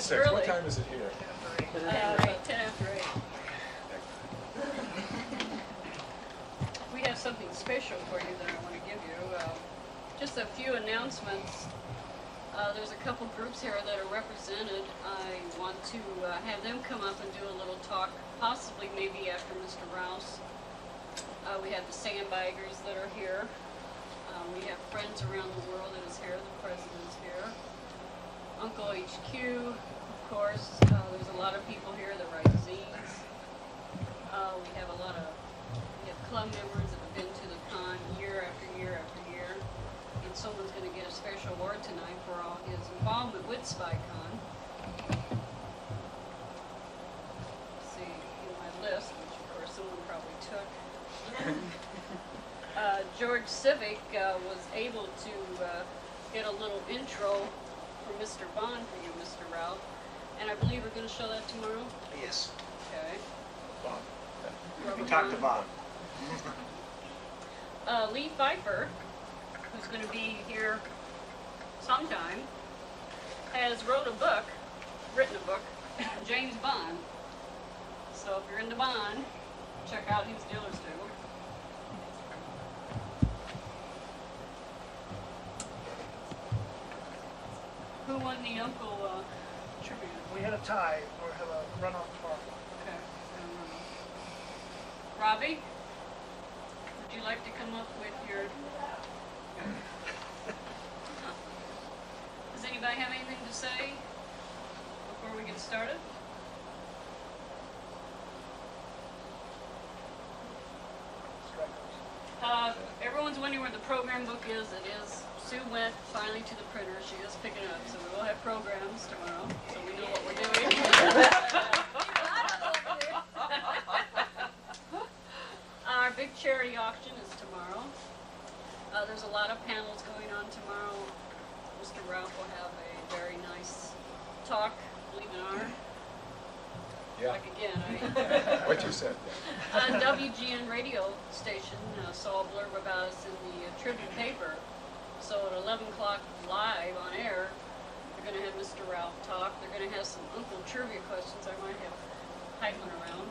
was 6. early. What time is it here? 10 after 8. We have something special for you that I want to give you. Just a few announcements. There's a couple groups here that are represented. I want to have them come up and do a little talk, possibly maybe after Mr. Rouse. We have the Sandbaggers that are here. We have Friends Around the World that is here. The president's here. Uncle HQ, of course. There's a lot of people here that write zines. We have club members that have been to the con year after year after year. And someone's going to get a special award tonight for all his involvement with Spycon. See in my list, which of course someone probably took. George Civic was able to get a little intro for Mr. Bond for you, Mr. Rolfe. And I believe we're going to show that tomorrow? Yes. Okay. Bond. We talked about Lee Pfeiffer, who's going to be here sometime, has written a book, James Bond. So if you're into Bond, check out his dealers do. Who won the Uncle tribute? We had a tie. We'll have a runoff tomorrow. Okay. Robbie, would you like to come up with your... Does anybody have anything to say before we get started? Everyone's wondering where the program book is. It is. Sue went finally to the printer. She is picking it up. So we will have programs tomorrow. So we know what we're doing. Our big charity auction is tomorrow. There's a lot of panels going on tomorrow. Mr. Rolfe will have a very nice talk, believe it or not. Yeah. Like again, What you said. WGN radio station saw a blurb about us in the tribute paper. So at 11 o'clock live on air, they're going to have Mr. Rolfe talk. They're going to have some Uncle trivia questions. I might have Heitman around.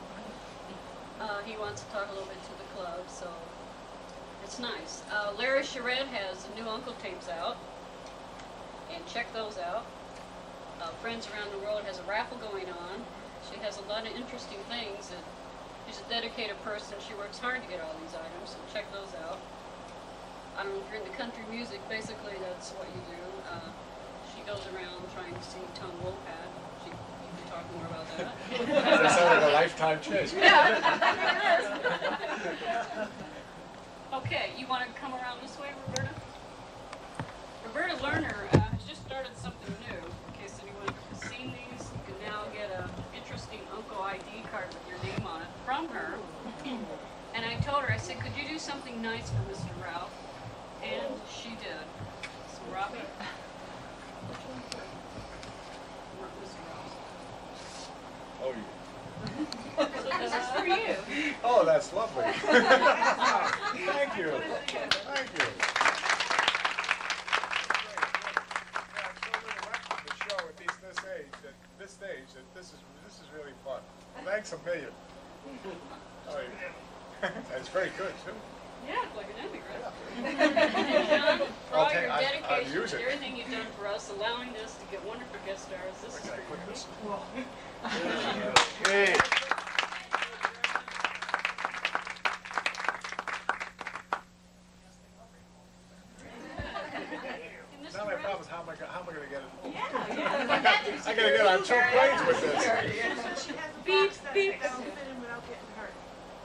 He wants to talk a little bit to the club, so it's nice. Larry Charette has the new Uncle tapes out, and check those out. Friends Around the World has a raffle going on. She has a lot of interesting things. She's a dedicated person. She works hard to get all these items, so check those out. I don't know if you're into country music, basically that's what you do. She goes around trying to see Tom Wolpat. You can talk more about that. That sounds like a lifetime chase. Yeah. Okay, you want to come around this way, Roberta? Roberta Lerner has just started something new. In case anyone has seen these, you can now get an interesting Uncle ID card with your name on it from her. And I told her, I said, could you do something nice for Mr. Rolfe? And she did. So, Robbie? Mr. Rolfe. Oh, you. So this is for you. Oh, that's lovely. Thank you. Thank you. To show at this stage, that this is really fun. Thanks a million. Oh, yeah. It's very good too. Yeah, like an Emmy, right? And John, for all your I'll dedication use and it. everything you've done for us, allowing us to get wonderful guest stars, this is Where can I for put you. this? Hey. And Mr. Now my Rolfe, problem is how am I going to get it? Yeah. I got to get on two planes with this. She has a Beep, box that beep. will fit in without getting hurt.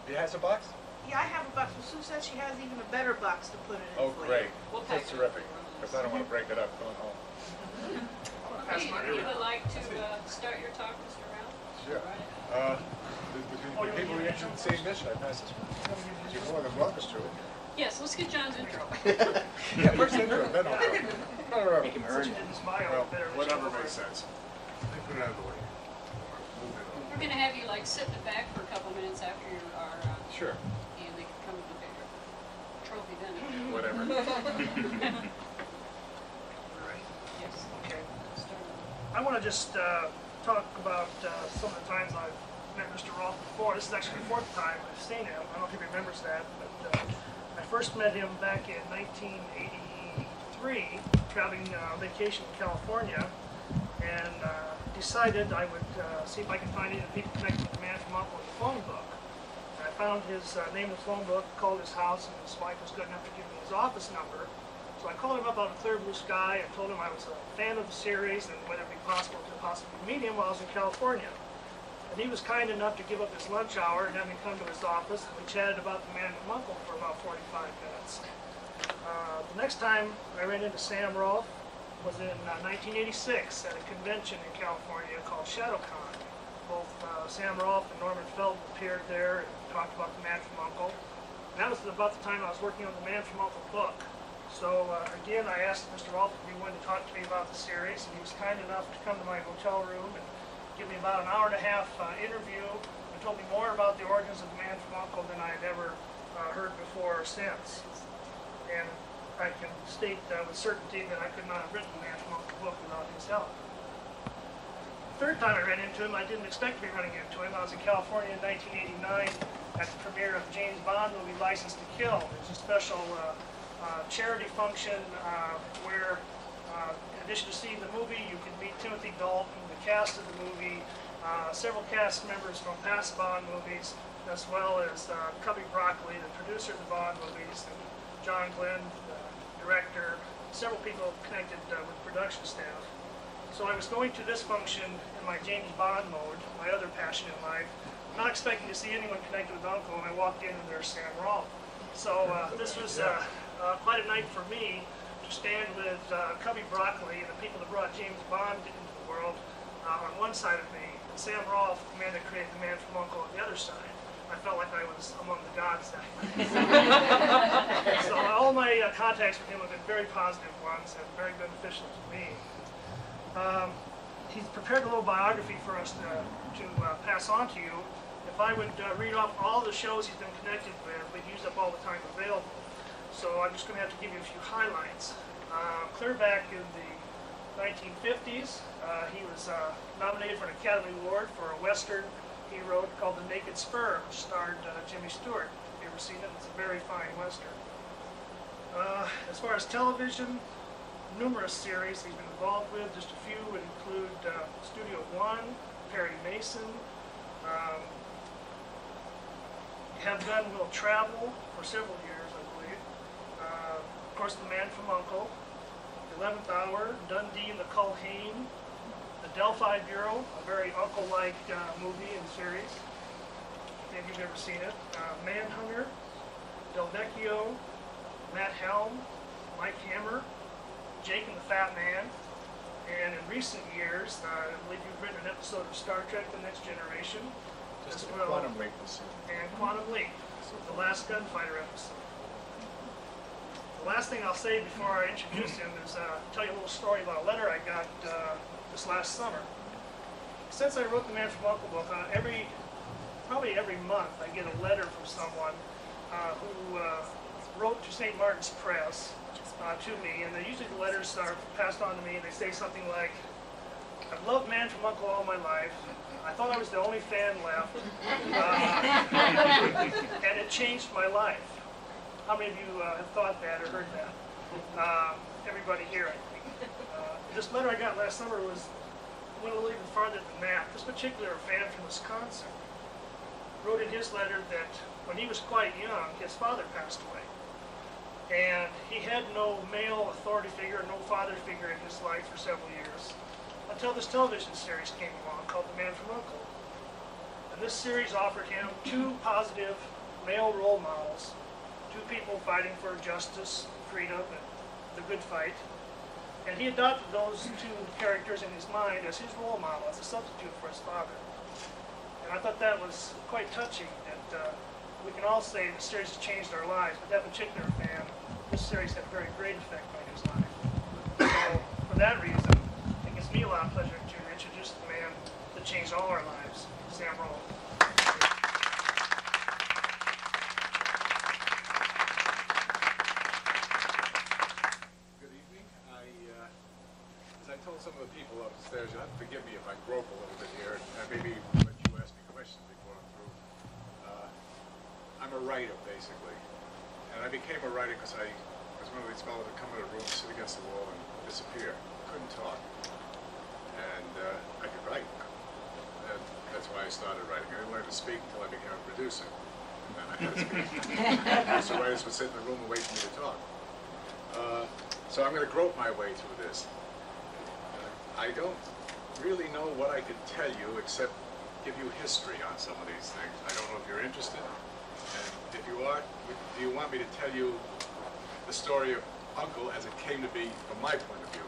He has a box? Yeah, I have a box. Well, Sue said she has even a better box to put it in Oh, for great. We'll pack That's it. terrific. Because I don't want to break it up going home. Okay, you would like to start your talk, Mr. Rolfe? Sure. The people who are interested in seeing this, should I pass this one? You're more than welcome to it. Yes, let's get John's intro. Yeah, first intro, then I'll go. Make him earn it. Well, whatever makes sense. Put it out of the way. Move it on. We're going to have you like sit in the back for a couple minutes after you are, Sure. and they can come and look at your trophy then. Whatever. Yes. Okay. Start. I want to just talk about some of the times I've met Mr. Rolfe before. This is actually the fourth time I've seen him. I don't know if he remembers that, but I first met him back in 1983, traveling on vacation in California, and decided I would see if I could find any people connected with the Man From U.N.C.L.E. in the phone book. And I found his name in the phone book, called his house, and his wife was good enough to give me his office number. So I called him up out of clear blue sky and told him I was a fan of the series and whether it would be possible to possibly meet him while I was in California. And he was kind enough to give up his lunch hour and have me come to his office, and we chatted about the Man From U.N.C.L.E. for about 45 minutes. The next time I ran into Sam Rolfe was in 1986 at a convention in California called ShadowCon. Both Sam Rolfe and Norman Feld appeared there and talked about the Man From U.N.C.L.E. And that was about the time I was working on the Man From U.N.C.L.E. book. So again, I asked Mr. Rolfe if he wanted to talk to me about the series, and he was kind enough to come to my hotel room and give me about an hour and a half interview and told me more about the origins of the Man From U.N.C.L.E. than I had ever heard before or since. And I can state with certainty that I could not have written the Man From U.N.C.L.E. book without his help. The third time I ran into him, I didn't expect to be running into him. I was in California in 1989 at the premiere of the James Bond movie License to Kill. It was a special charity function where, in addition to seeing the movie, you could meet Timothy Dalton, the cast of the movie, several cast members from past Bond movies, as well as Cubby Broccoli, the producer of the Bond movies, and John Glenn, the director, several people connected with production staff. So I was going to this function in my James Bond mode, my other passion in life, not expecting to see anyone connected with Uncle, and I walked in and there's Sam Rolfe. So this was quite a night for me to stand with Cubby Broccoli and the people that brought James Bond into the world on one side of me, and Sam Rolfe, the man that created the Man From U.N.C.L.E. on the other side. I felt like I was among the gods that night. So all my contacts with him have been very positive ones and very beneficial to me. He's prepared a little biography for us to pass on to you. If I would read off all the shows he's been connected with, we'd use up all the time available. So I'm just going to have to give you a few highlights. Clear back in the 1950s, he was nominated for an Academy Award for a Western he wrote called The Naked Spur, which starred Jimmy Stewart. If you've ever seen it, it's a very fine Western. As far as television, numerous series he's been involved with. Just a few would include Studio One, Perry Mason, Have Gun Will Travel for several years, I believe. Of course, The Man From U.N.C.L.E., The 11th Hour, Dundee and the Culhane, The Delphi Bureau, a very Uncle-like movie and series, if you've ever seen it. Manhunter, Del Vecchio, Matt Helm, Mike Hammer, Jake and the Fat Man, and in recent years, I believe you've written an episode of Star Trek: The Next Generation, Just as a well, Quantum Leap this year. and Quantum Leap, the last Gunfighter episode. The last thing I'll say before I introduce him is tell you a little story about a letter I got this last summer. Since I wrote the Man From U.N.C.L.E. book, probably every month I get a letter from someone who wrote to St. Martin's Press to me, and usually the letters are passed on to me, and they say something like, "I've loved Man From U.N.C.L.E. all my life. I thought I was the only fan left, and it changed my life." How many of you have thought that or heard that? Everybody here, I think. This letter I got last summer went a little even farther than that. This particular fan from Wisconsin wrote in his letter that when he was quite young, his father passed away. And he had no male authority figure, no father figure in his life for several years, until this television series came along called The Man From U.N.C.L.E. And this series offered him two positive male role models, two people fighting for justice, freedom, and the good fight. And he adopted those two characters in his mind as his role model, as a substitute for his father. And I thought that was quite touching, that we can all say the series has changed our lives, but that particular fan, this series had a very great effect on his life. So, for that reason, it gives me a lot of pleasure to introduce the man that changed all our lives, Sam Rolfe. Good evening. As I told some of the the people upstairs. You'll have to forgive me if I grope a little bit here, and maybe let you ask me questions before I'm through. I'm a writer, basically. And I became a writer because I was one of these fellows that come in a room, sit against the wall, and disappear. Couldn't talk. And I could write. And that's why I started writing. I didn't learn to speak until I became a producer. And then I had to speak. So writers would sit in the room and wait for me to talk. So I'm going to grope my way through this. I don't really know what I could tell you except give you history on some of these things. I don't know if you're interested. And if you are, do you want me to tell you the story of Uncle as it came to be from my point of view?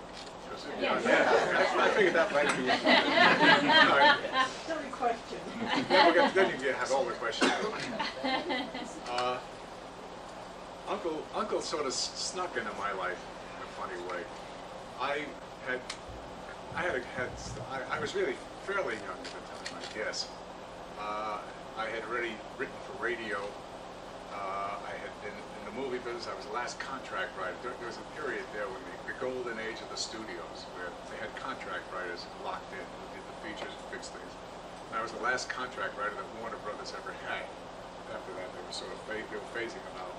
Yes. I figured that might be all right. Silly question. Then you can have all the questions. Uncle sort of snuck into my life in a funny way. I was really fairly young at the time, I guess. I had already written for radio. I had been in the movie business. I was the last contract writer. There was a period there when the golden age of the studios, where they had contract writers locked in who did the features and fixed things. And I was the last contract writer that Warner Brothers ever had. After that, they were sort of phasing them out.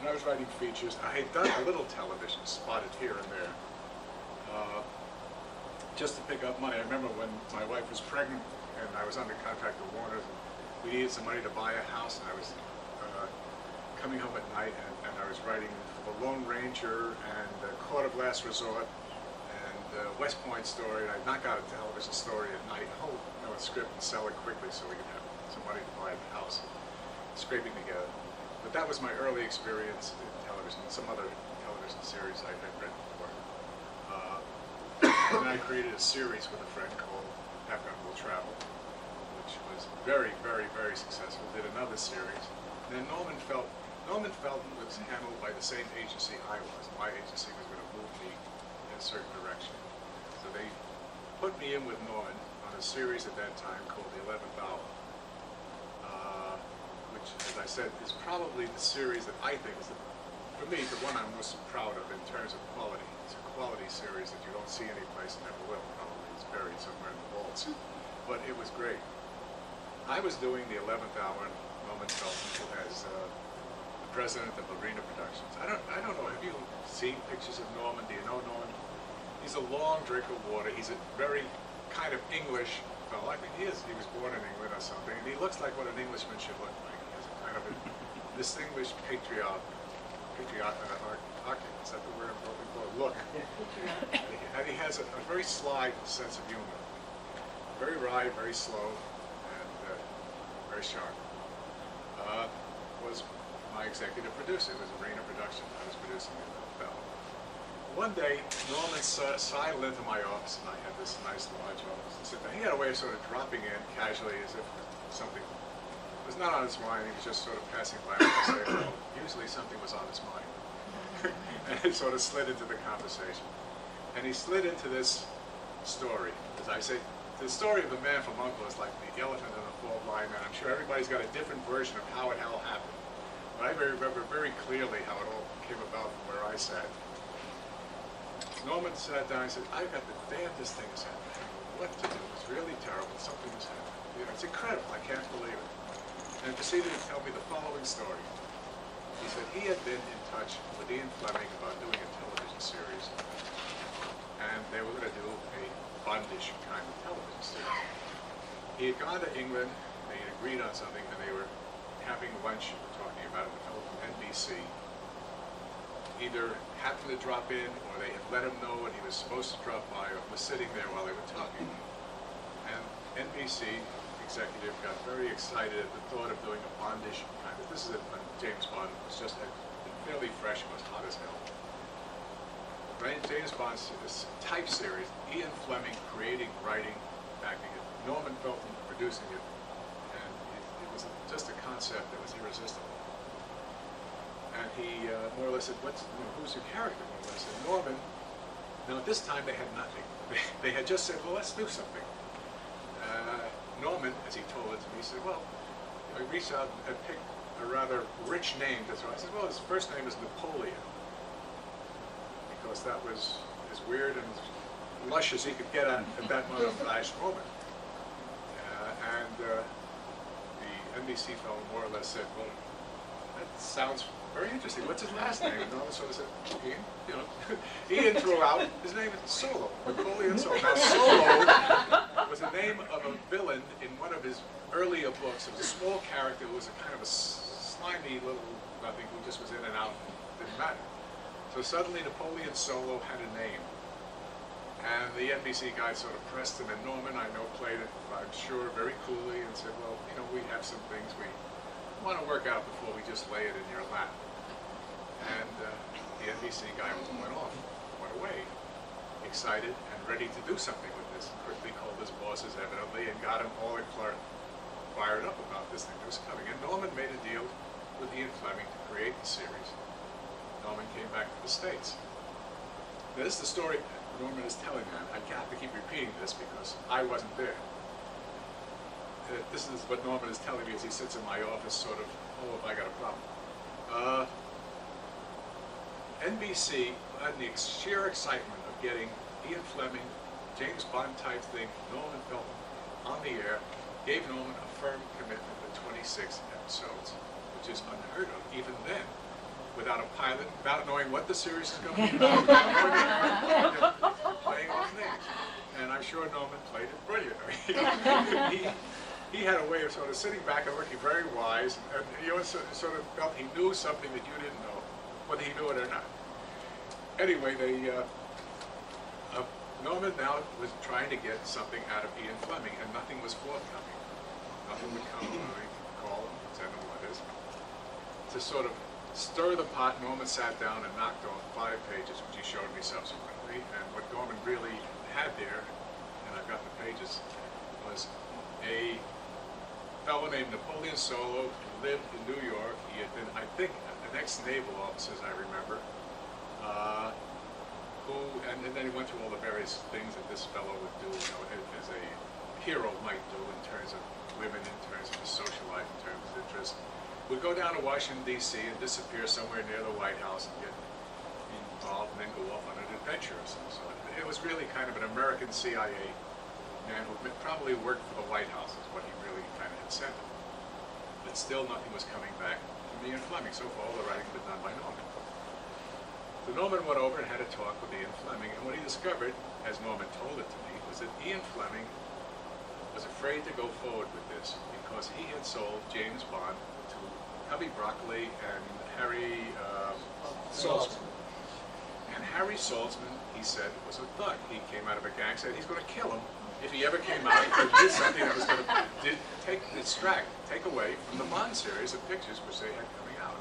And I was writing features. I had done a little television, spotted here and there, just to pick up money. I remember when my wife was pregnant and I was under contract with Warner, and we needed some money to buy a house, and I was coming home at night, and I was writing The Lone Ranger and Court of Last Resort and West Point Story, and I'd knock out a television story at night, hold a script and sell it quickly so we could have some money to buy the house, scraping together. But that was my early experience in television, and some other television series I had written for. And then I created a series with a friend called Afghan Will Travel, which was very, very, very successful. Did another series. And then Norman Felton was handled by the same agency I was. My agency was going to move me in a certain direction. So they put me in with Norman on a series at that time called The 11th Hour. Which, as I said, is probably the series that I think is, for me, the one I'm most proud of in terms of quality. It's a quality series that you don't see anyplace and never will. Probably it's buried somewhere in the vaults. But it was great. I was doing The 11th Hour, and Norman Felton, who has the president of Arena Productions. I don't know, have you seen pictures of Norman? Do you know Norman? He's a long drink of water. He's a very kind of English fellow. I mean, he was born in England or something, and he looks like what an Englishman should look like. He has a kind of a distinguished patriarch, is that the word I'm looking for? Look. And he has a very sly sense of humor. Very wry, very slow, and very sharp. Was my executive producer. It was Arena Productions. I was producing it. One day, Norman sidled into my office, and I had this nice large office. And he had a way of sort of dropping in casually as if something was not on his mind. He was just sort of passing by and saying, well, usually something was on his mind. And it sort of slid into the conversation. And he slid into this story. As I say, the story of the Man from U.N.C.L.E. is like the elephant in the fall blind man. I'm sure everybody's got a different version of how it all happened. But I remember very clearly how it all came about from where I sat. Norman sat down and said, I've got the damnedest thing that's happened. What to do? It's really terrible. Something has happened. You know, it's incredible. I can't believe it. And proceeded to tell me the following story. He said he had been in touch with Ian Fleming about doing a television series. And they were going to do a Bondish kind of television series. He had gone to England, they had agreed on something, and they were having lunch, talking about it, with a fellow from NBC. Either happened to drop in, or they had let him know when he was supposed to drop by, or was sitting there while they were talking. And NBC executive got very excited at the thought of doing a Bondish kind of, this is when James Bond was just fairly fresh and was hot as hell. James Bond, this type series, Ian Fleming creating, writing, backing it, Norman Felton producing it, and it was just a concept that was irresistible. And he more or less said, who's your character? More or less. And Norman, now at this time they had nothing. They had just said, well, let's do something. Norman, as he told it to me, said, well, I reached out and picked a rather rich name to throw. I said, well, his first name is Napoleon. Because that was as weird and lush as he could get at that flash moment. The NBC fellow more or less said, well, that sounds very interesting. What's his last name? And Norman sort of said, Ian, you know. Ian threw out, his name is Solo, Napoleon Solo. Now, Solo was the name of a villain in one of his earlier books. It was a small character who was a kind of a slimy little nothing who just was in and out, didn't matter. So suddenly Napoleon Solo had a name. And the NBC guy sort of pressed him, and Norman, I know, played it, I'm sure, very coolly, and said, well, you know, we have some things we want to work out before we just lay it in your lap. And the NBC guy went away, excited and ready to do something with this. Quickly called his bosses, evidently, and got him all fired up about this thing that was coming. And Norman made a deal with Ian Fleming to create the series. Norman came back to the States. Now, this is the story Norman is telling me. I have to keep repeating this because I wasn't there. This is what Norman is telling me as he sits in my office, sort of, oh, if I got a problem. NBC had the sheer excitement of getting Ian Fleming, James Bond type thing, Norman Felton on the air, gave Norman a firm commitment to 26 episodes, which is unheard of even then. Without a pilot, without knowing what the series is going to be about, playing off names. And I'm sure Norman played it brilliantly. He had a way of sort of sitting back and looking very wise, and he also sort of felt he knew something that you didn't know, whether he knew it or not. Anyway, Norman now was trying to get something out of Ian Fleming, and nothing was forthcoming. Nothing would come when I call him, send him letters. To sort of stir the pot, Norman sat down and knocked off 5 pages, which he showed me subsequently. And what Norman really had there, and I've got the pages, was a fellow named Napoleon Solo who lived in New York. He had been, I think, an ex-naval officer, as I remember, and then he went through all the various things that this fellow would do, you know, as a hero might do in terms of women, in terms of his social life, in terms of interest. Would go down to Washington, D.C. and disappear somewhere near the White House and get involved and then go off on an adventure or some sort. It was really kind of an American CIA man who probably worked for the White House is what he really kind of had sent him. But still nothing was coming back from Ian Fleming. So far all the writing had been done by Norman. So Norman went over and had a talk with Ian Fleming, and what he discovered, as Norman told it to me, was that Ian Fleming was afraid to go forward with this because he had sold James Bond to Cubby Broccoli and Harry Saltzman. And Harry Saltzman, he said, was a thug. He came out of a gang, said he's going to kill him if he ever came out and did something that was going to take away from the Bond series of pictures which they had coming out.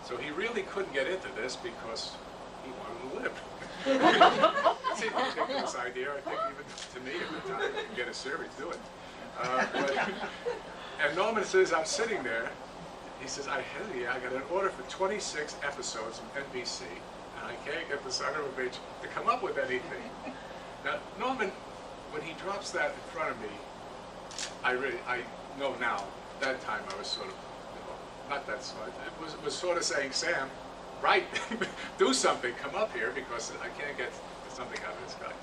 So he really couldn't get into this because he wanted to live. It's a ridiculous idea, I think, even to me at the time, you can get a series, do it. And Norman says, I'm sitting there. He says, I got an order for 26 episodes from NBC, and I can't get the son of a bitch to come up with anything. Now, Norman, when he drops that in front of me, I know now, that time I was sort of, not that sort, it was sort of saying, Sam, write, do something, come up here, because I can't get something out of this guy.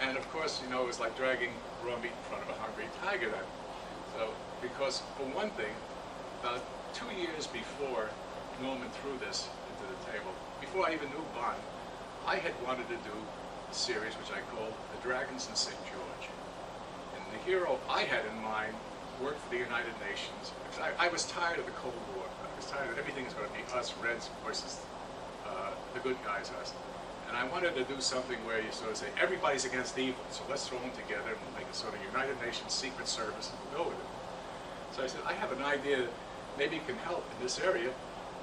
And of course, you know, it was like dragging raw meat in front of a hungry tiger then. So, because for one thing, about 2 years before Norman threw this into the table, before I even knew Bond, I had wanted to do a series which I called The Dragons in St. George. And the hero I had in mind worked for the United Nations, because I was tired of the Cold War. I was tired of everything is going to be us Reds versus the good guys, us. And I wanted to do something where you sort of say, everybody's against evil, so let's throw them together and we'll make a sort of United Nations Secret Service and we'll go with it. So I said, I have an idea that maybe you can help in this area.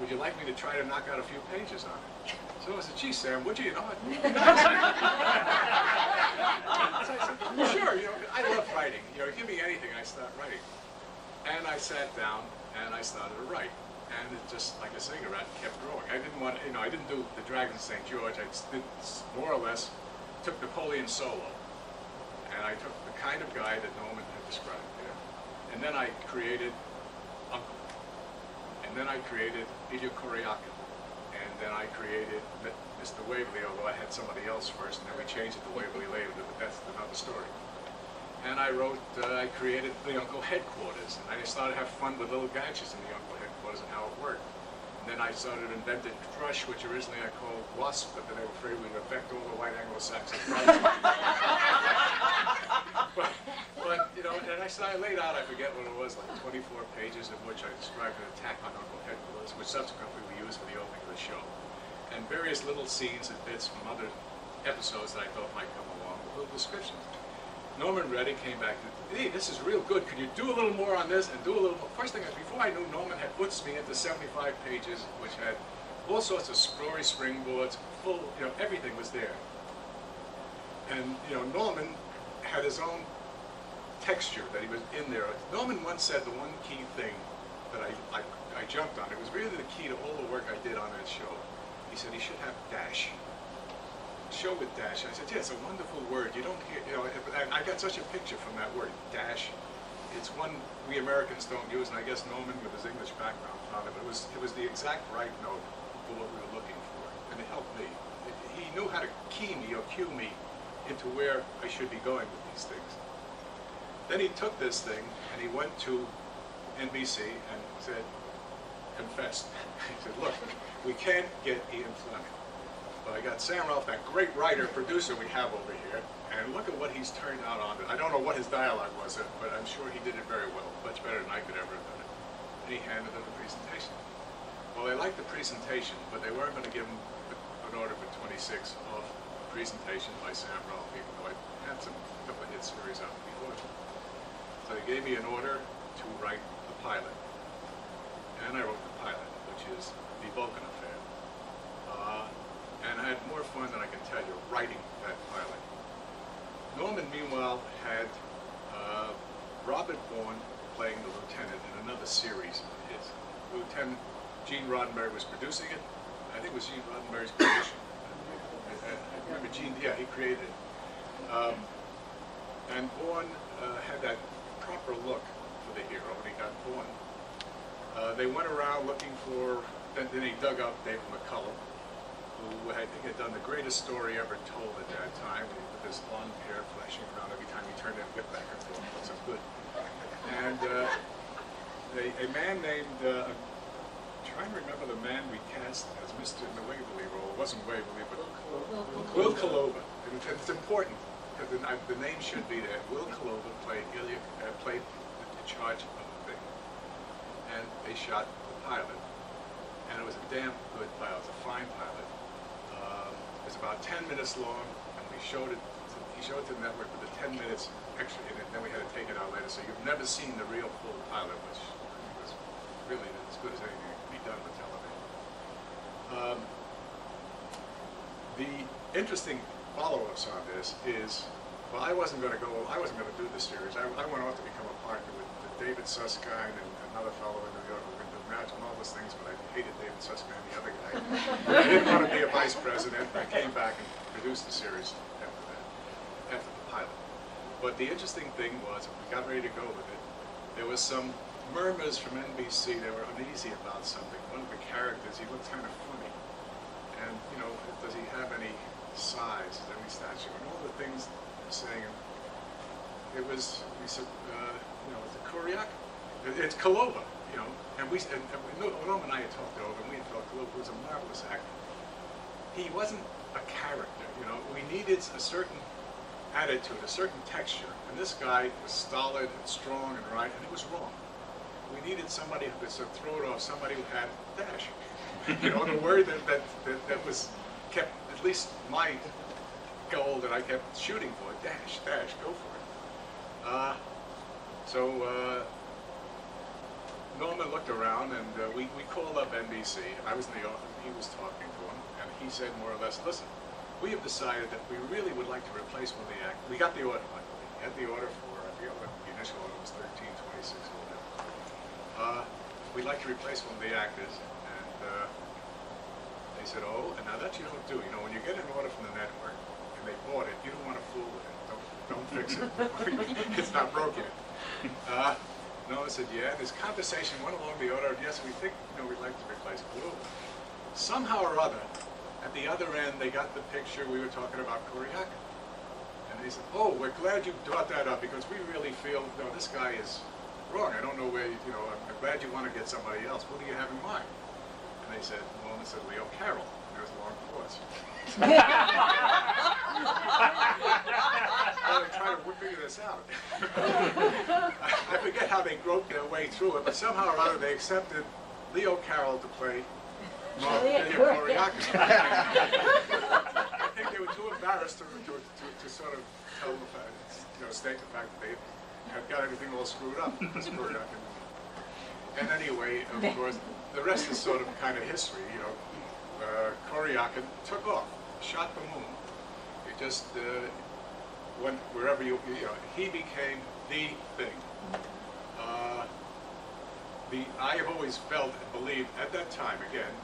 Would you like me to try to knock out a few pages on it? So I said, gee, Sam, would you? You know, so I said, sure, you know, I love writing. You know, give me anything, I start writing. And I sat down and I started to write. And it just, like a cigarette, kept growing. I didn't want, you know, I didn't do The Dragons of St. George. I did, more or less, took Napoleon Solo. And I took the kind of guy that Norman had described there. And then I created Uncle. And then I created Ilya Kuryakin. And then I created Mr. Waverly, although I had somebody else first, and then we changed it to Waverly later, but that's another story. And I wrote, I created the U.N.C.L.E. headquarters, and I started to have fun with little gadgets in the U.N.C.L.E. headquarters and how it worked. And then I started invented Crush, which originally I called Wasp, but then they were afraid we would affect all the white Anglo-Saxon tribes. but, you know, and I laid out, I forget what it was, like 24 pages in which I described an attack on U.N.C.L.E. headquarters, which subsequently we used for the opening of the show. And various little scenes and bits from other episodes that I thought might come along with little descriptions. Norman read it, came back, hey, this is real good. Could you do a little more on this and do a little more? First thing, before I knew, Norman had puts me into 75 pages, which had all sorts of story springboards, full, you know, everything was there. And, you know, Norman had his own texture that he was in there. Norman once said the one key thing that I jumped on, it was really the key to all the work I did on that show. He said he should have dash. Show with dash. I said, yeah, it's a wonderful word. You don't hear, you know, I got such a picture from that word, dash. It's one we Americans don't use, and I guess Norman, with his English background, found it. But it was the exact right note for what we were looking for, and it helped me. He knew how to key me or cue me into where I should be going with these things. Then he took this thing and he went to NBC and said, confessed. He said, look, we can't get Ian Fleming. But I got Sam Rolfe, that great writer, producer we have over here, and look at what he's turned out on it. I don't know what his dialogue was, but I'm sure he did it very well, much better than I could ever have done it. And he handed them the presentation. Well, they liked the presentation, but they weren't going to give him an order for 26 off a presentation by Sam Rolfe, even though I had some couple of hit series out before. So they gave me an order to write the pilot. And I wrote the pilot, which is the Vulcan Affair. And I had more fun than I can tell you writing that pilot. Norman, meanwhile, had Robert Vaughn playing the lieutenant in another series of his. Lieutenant Gene Roddenberry was producing it. I think it was Gene Roddenberry's creation. I remember Gene, yeah, he created it. And Vaughn had that proper look for the hero when he got Vaughn. They went around looking for, then he dug up David McCullough, who I think had done the greatest story ever told at that time, with this long hair flashing around every time he turned that whip back and forth. It was so good. And a man named, I'm trying to remember the man we cast as Mr. in the Waverly role. It wasn't Waverly, but Will.C.L.E. It's important, because the name should be there. Will.C.L.E. played in charge of the thing. And they shot the pilot. And it was a damn good pilot. It was a fine pilot. It was about 10 minutes long, and he showed it to the network with the 10 minutes extra in it, and then we had to take it out later. So you've never seen the real full pilot, which was really as good as anything that could be done with television. The interesting follow-ups on this is, well, I wasn't going to do this series. I went off to become a partner with David Susskind and another fellow in New York. Imagine all those things, but I hated David Susskind, the other guy. I didn't want to be a vice president. I came back and produced the series after that, after the pilot. But the interesting thing was, when we got ready to go with it, there was some murmurs from NBC. They were uneasy about something. One of the characters, he looked kind of funny. And, you know, does he have any size, any stature, and all the things they're saying. It was, we said, you know, it's a Kuriak. It's Kalova. You know, and Norman and I had talked over, and we had thought Rolfe was a marvelous actor. He wasn't a character, you know. We needed a certain attitude, a certain texture, and this guy was stolid and strong and right, and it was wrong. We needed somebody who could sort of throw it off, somebody who had dash. You know, the word that was kept, at least my goal that I kept shooting for, dash, go for it. Norman looked around, and we called up NBC. I was in the office, and he was talking to him, and he said more or less, listen, we have decided that we really would like to replace one of the actors. We got the order, by the way. We had the order for, I forget what the initial order was, 1326 or whatever. We'd like to replace one of the actors, and they said, oh, and now that you don't do, you know, when you get an order from the network, and they bought it, you don't want to fool with it. Don't fix it. It's not broken. No, I said, yeah. This conversation went along the order of, yes, we think, you know, we'd like to replace Blue. Somehow or other, at the other end, they got the picture we were talking about Koryaka. And they said, oh, we're glad you brought that up because we really feel, no, this guy is wrong. I don't know where, I'm glad you want to get somebody else. Who do you have in mind? And they said, well, they said Leo Carroll. And there was a long pause. Well, they tried to figure this out. I forget how they groped their way through it, but somehow or other they accepted Leo Carroll to play Koryaka. I think they were too embarrassed to sort of tell the fact, state the fact that they had got everything all screwed up. And anyway, of course, the rest is sort of kind of history. Koryaka took off, shot the moon. It just went wherever he became the thing. I have always felt and believed at that time, again,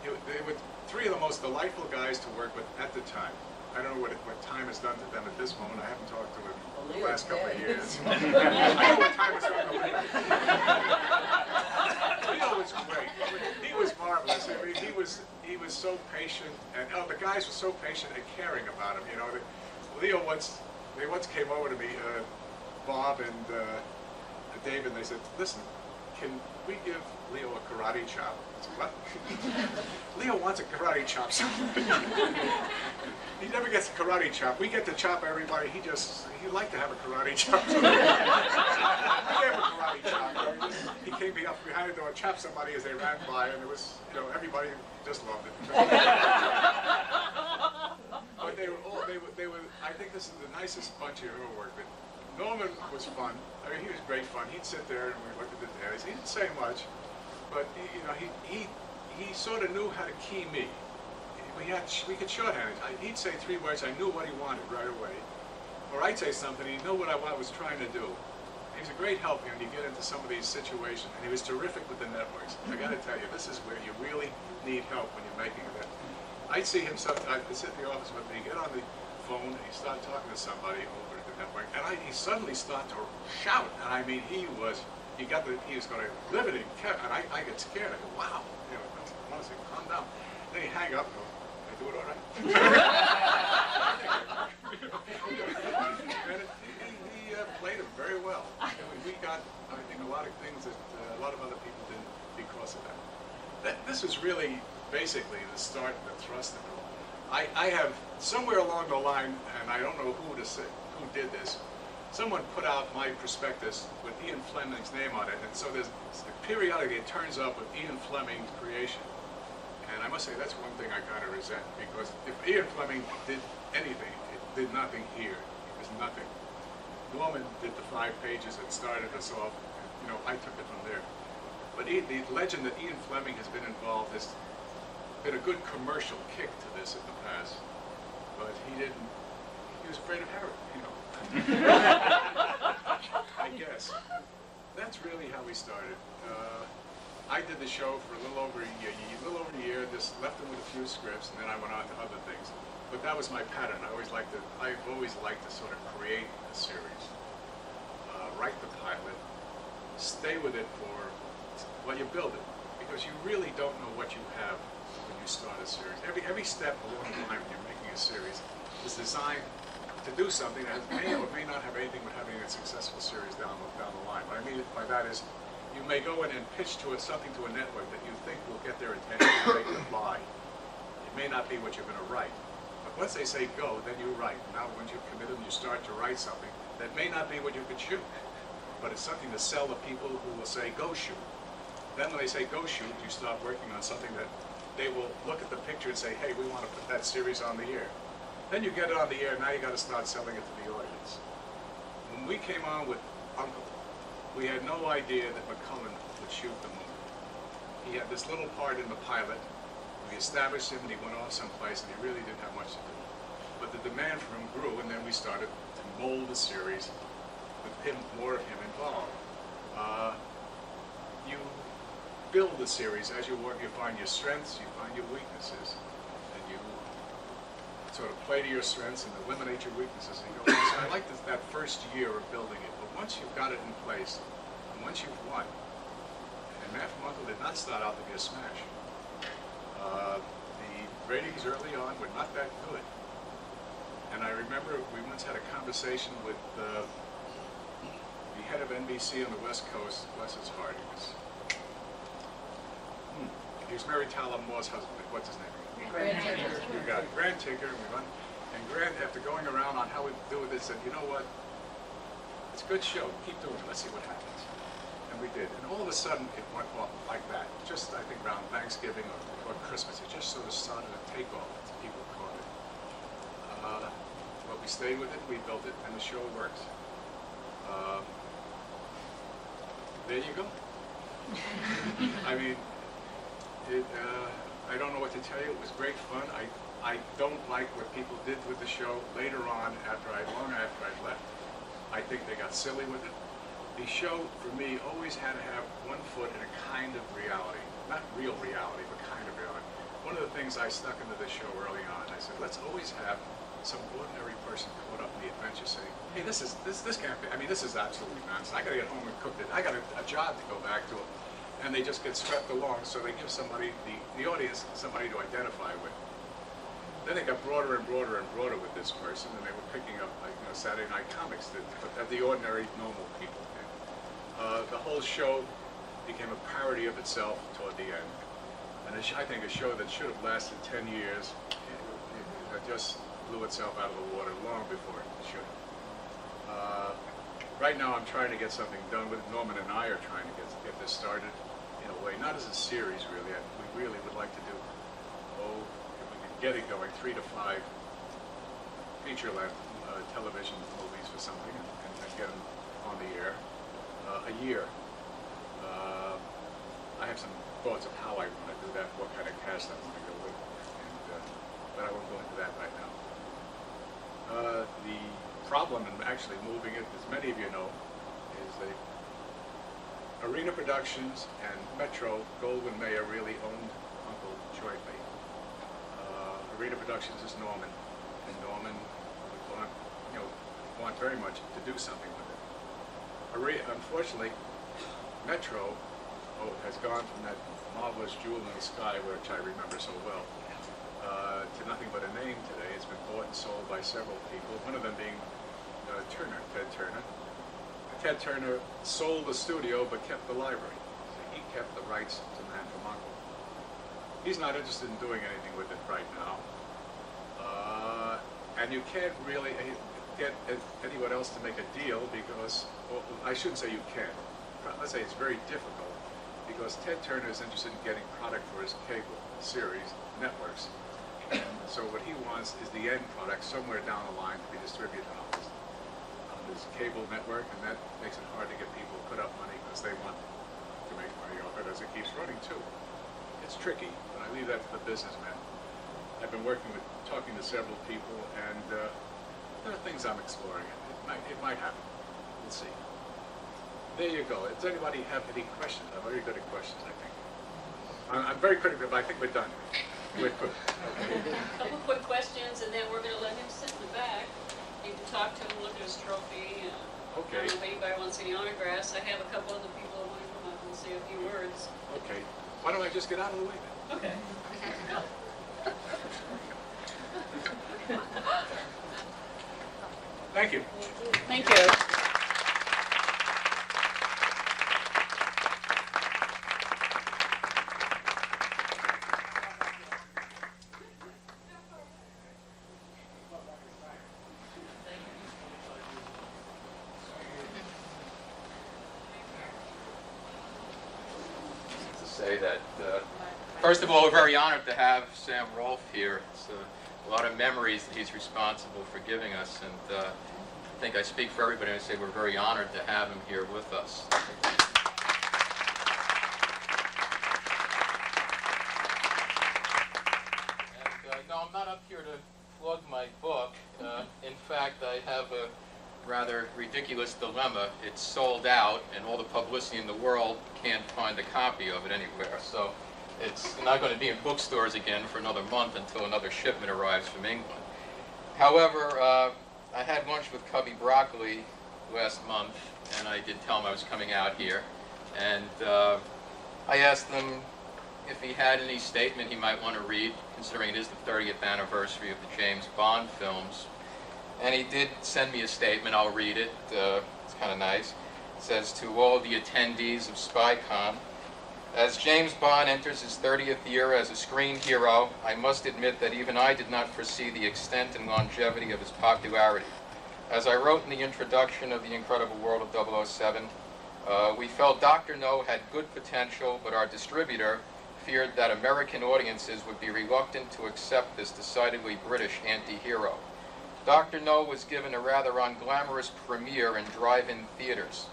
they were three of the most delightful guys to work with at the time. I don't know what time has done to them at this moment. I haven't talked to them in the last couple of years. I know what time has done to them. Leo was great. He was marvelous. I mean, he was so patient, and the guys were so patient and caring about him. Leo they once came over to me, Bob and David, and they said, listen, can we give Leo a karate chop? I said, what? Leo wants a karate chop. He never gets a karate chop. We get to chop everybody. He'd like to have a karate chop. I gave him a karate chop. He came up behind the door and chopped somebody as they ran by, and it was, everybody just loved it. But they were, I think this is the nicest bunch you've ever worked with. Norman was fun. I mean, he was great fun. He'd sit there and we looked at the days. He didn't say much, but he sort of knew how to key me. We could shorthand it. He'd say 3 words. I knew what he wanted right away. Or I'd say something. He knew what I was trying to do. He was a great help when you get into some of these situations. And he was terrific with the networks. I got to tell you, this is where you really need help when you're making it. I'd see him sometimes. I'd sit in the office with me. He'd get on the phone and he'd start talking to somebody over at the network. And he suddenly started to shout. And I mean, he was going to live it. And I get scared. I go, wow. Honestly, calm down. Then he hang up and go, do it all right. And he played it very well. We got, I think, a lot of things that a lot of other people didn't because of that. This was really basically the start, the thrust of it all. I have somewhere along the line, and I don't know who did this. Someone put out my prospectus with Ian Fleming's name on it, and so periodically it turns up with Ian Fleming's creation. And I must say, that's one thing I kind of resent, because if Ian Fleming did anything, it did nothing here. It was nothing. Norman did the 5 pages that started us off. I took it from there. But the legend that Ian Fleming has been involved has been a good commercial kick to this in the past. But he was afraid of heroin, I guess. That's really how we started. I did the show for a little over a year, just left them with a few scripts, and then I went on to other things. But that was my pattern. I've always liked to sort of create a series, write the pilot, stay with it while you build it, because you really don't know what you have when you start a series. Every step along the line when you're making a series is designed to do something that may or may not have anything with having a successful series down the line. What I mean by that is, you may go in and pitch something to a network that you think will get their attention and make them buy. It may not be what you're going to write. But once they say go, then you write. Now once you've committed, you start to write something that may not be what you could shoot. But it's something to sell the people who will say go shoot. Then when they say go shoot, you start working on something that they will look at the picture and say, hey, we want to put that series on the air. Then you get it on the air, now you got to start selling it to the audience. When we came on with U.N.C.L.E., we had no idea that McCullen would shoot the movie. He had this little part in the pilot. We established him and he went off someplace and he really didn't have much to do. But the demand for him grew, and then we started to mold the series with more of him involved. You build the series as you work. You find your strengths, you find your weaknesses, and you sort of play to your strengths and eliminate your weaknesses. And you go, so I like that first year of building it. Once you've got it in place, and once you've won, and Man From U.N.C.L.E. did not start out to be a smash. The ratings early on were not that good. And I remember we once had a conversation with the head of NBC on the West Coast, bless his heart. He was Mary Tyler Moore's husband. What's his name? Grant You got it. Grant Tinker, and we went. And Grant, after going around on how we do with this, said, "You know what? It's a good show. Keep doing it. Let's see what happens." And we did. And all of a sudden, it went off like that. Just, I think, around Thanksgiving or Christmas, it just sort of started to take off. People caught it. But we stayed with it. We built it, and the show works. There you go. I mean, I don't know what to tell you. It was great fun. I don't like what people did with the show later on, long after I'd left. I think they got silly with it. The show, for me, always had to have one foot in a kind of reality. Not real reality, but kind of reality. One of the things I stuck into the show early on, I said, let's always have some ordinary person caught up in the adventure saying, hey, this can't be, I mean, this is absolutely nonsense. I gotta get home and cook it. I got a job to go back to. And they just get swept along, so they give somebody, the audience, somebody to identify with. Then it got broader and broader and broader with this person, and they were picking up, like, Saturday Night Comics did, but the ordinary, normal people did. The whole show became a parody of itself toward the end. And I think a show that should have lasted 10 years, it just blew itself out of the water long before it should. Right now I'm trying to get something done with it. Norman and I are trying to get this started in a way, not as a series really. We really would like to do, if we could get it going, 3 to 5 feature-length television movies for something and get them on the air a year. I have some thoughts of how I want to do that, what kind of cast I want to go with, but I won't go into that right now. The problem in actually moving it, as many of you know, is that Arena Productions and Metro, Goldwyn Mayer, really owned U.N.C.L.E. jointly. Arena Productions is Norman, and Norman would want very much to do something with it. Unfortunately, Metro has gone from that marvelous jewel in the sky, which I remember so well, to nothing but a name today. It's been bought and sold by several people, one of them being Ted Turner. Ted Turner sold the studio but kept the library. So he kept the rights to Man From U.N.C.L.E. He's not interested in doing anything with it right now. And you can't really get anyone else to make a deal because, well, I shouldn't say you can't. Let's say it's very difficult because Ted Turner is interested in getting product for his cable series networks. And so what he wants is the end product somewhere down the line to be distributed on his cable network, and that makes it hard to get people to put up money because they want to make money off it as it keeps running too. It's tricky, but I leave that to the businessmen. I've been talking to several people, and there are things I'm exploring. It might happen. We'll see. There you go. Does anybody have any questions? I'm very good at questions, I think. I'm very critical, but I think we're done. We're good. Okay. A couple quick questions, and then we're going to let him sit in the back. You can talk to him, look at his trophy. Okay. I don't know if anybody wants any autographs. I have a couple other people who want to come up and say a few words. Okay. Why don't I just get out of the way then? Okay. Thank you. Thank you. Say that, first of all, we're very honored to have Sam Rolfe here. It's a lot of memories that he's responsible for giving us, and I think I speak for everybody when I say we're very honored to have him here with us. And no, I'm not up here to plug my book. In fact, I have a rather ridiculous dilemma. It's sold out, and all the publicity in the world can't find a copy of it anywhere. So it's not going to be in bookstores again for another month until another shipment arrives from England. However, I had lunch with Cubby Broccoli last month, and I did tell him I was coming out here. And I asked them, if he had any statement he might want to read, considering it is the 30th anniversary of the James Bond films. And he did send me a statement. I'll read it. It's kind of nice. It says, "To all the attendees of Spycon, as James Bond enters his 30th year as a screen hero, I must admit that even I did not foresee the extent and longevity of his popularity. As I wrote in the introduction of The Incredible World of 007, we felt Dr. No had good potential, but our distributor feared that American audiences would be reluctant to accept this decidedly British anti-hero. Dr. No was given a rather unglamorous premiere in drive-in theaters,"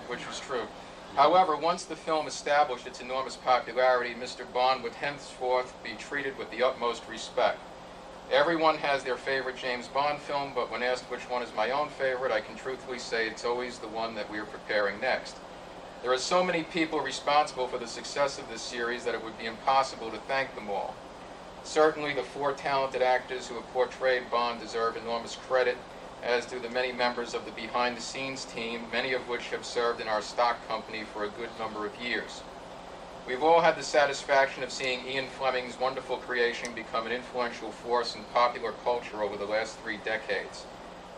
which was true. "However, once the film established its enormous popularity, Mr. Bond would henceforth be treated with the utmost respect. Everyone has their favorite James Bond film, but when asked which one is my own favorite, I can truthfully say it's always the one that we are preparing next. There are so many people responsible for the success of this series that it would be impossible to thank them all. Certainly the 4 talented actors who have portrayed Bond deserve enormous credit, as do the many members of the behind-the-scenes team, many of which have served in our stock company for a good number of years. We've all had the satisfaction of seeing Ian Fleming's wonderful creation become an influential force in popular culture over the last 3 decades.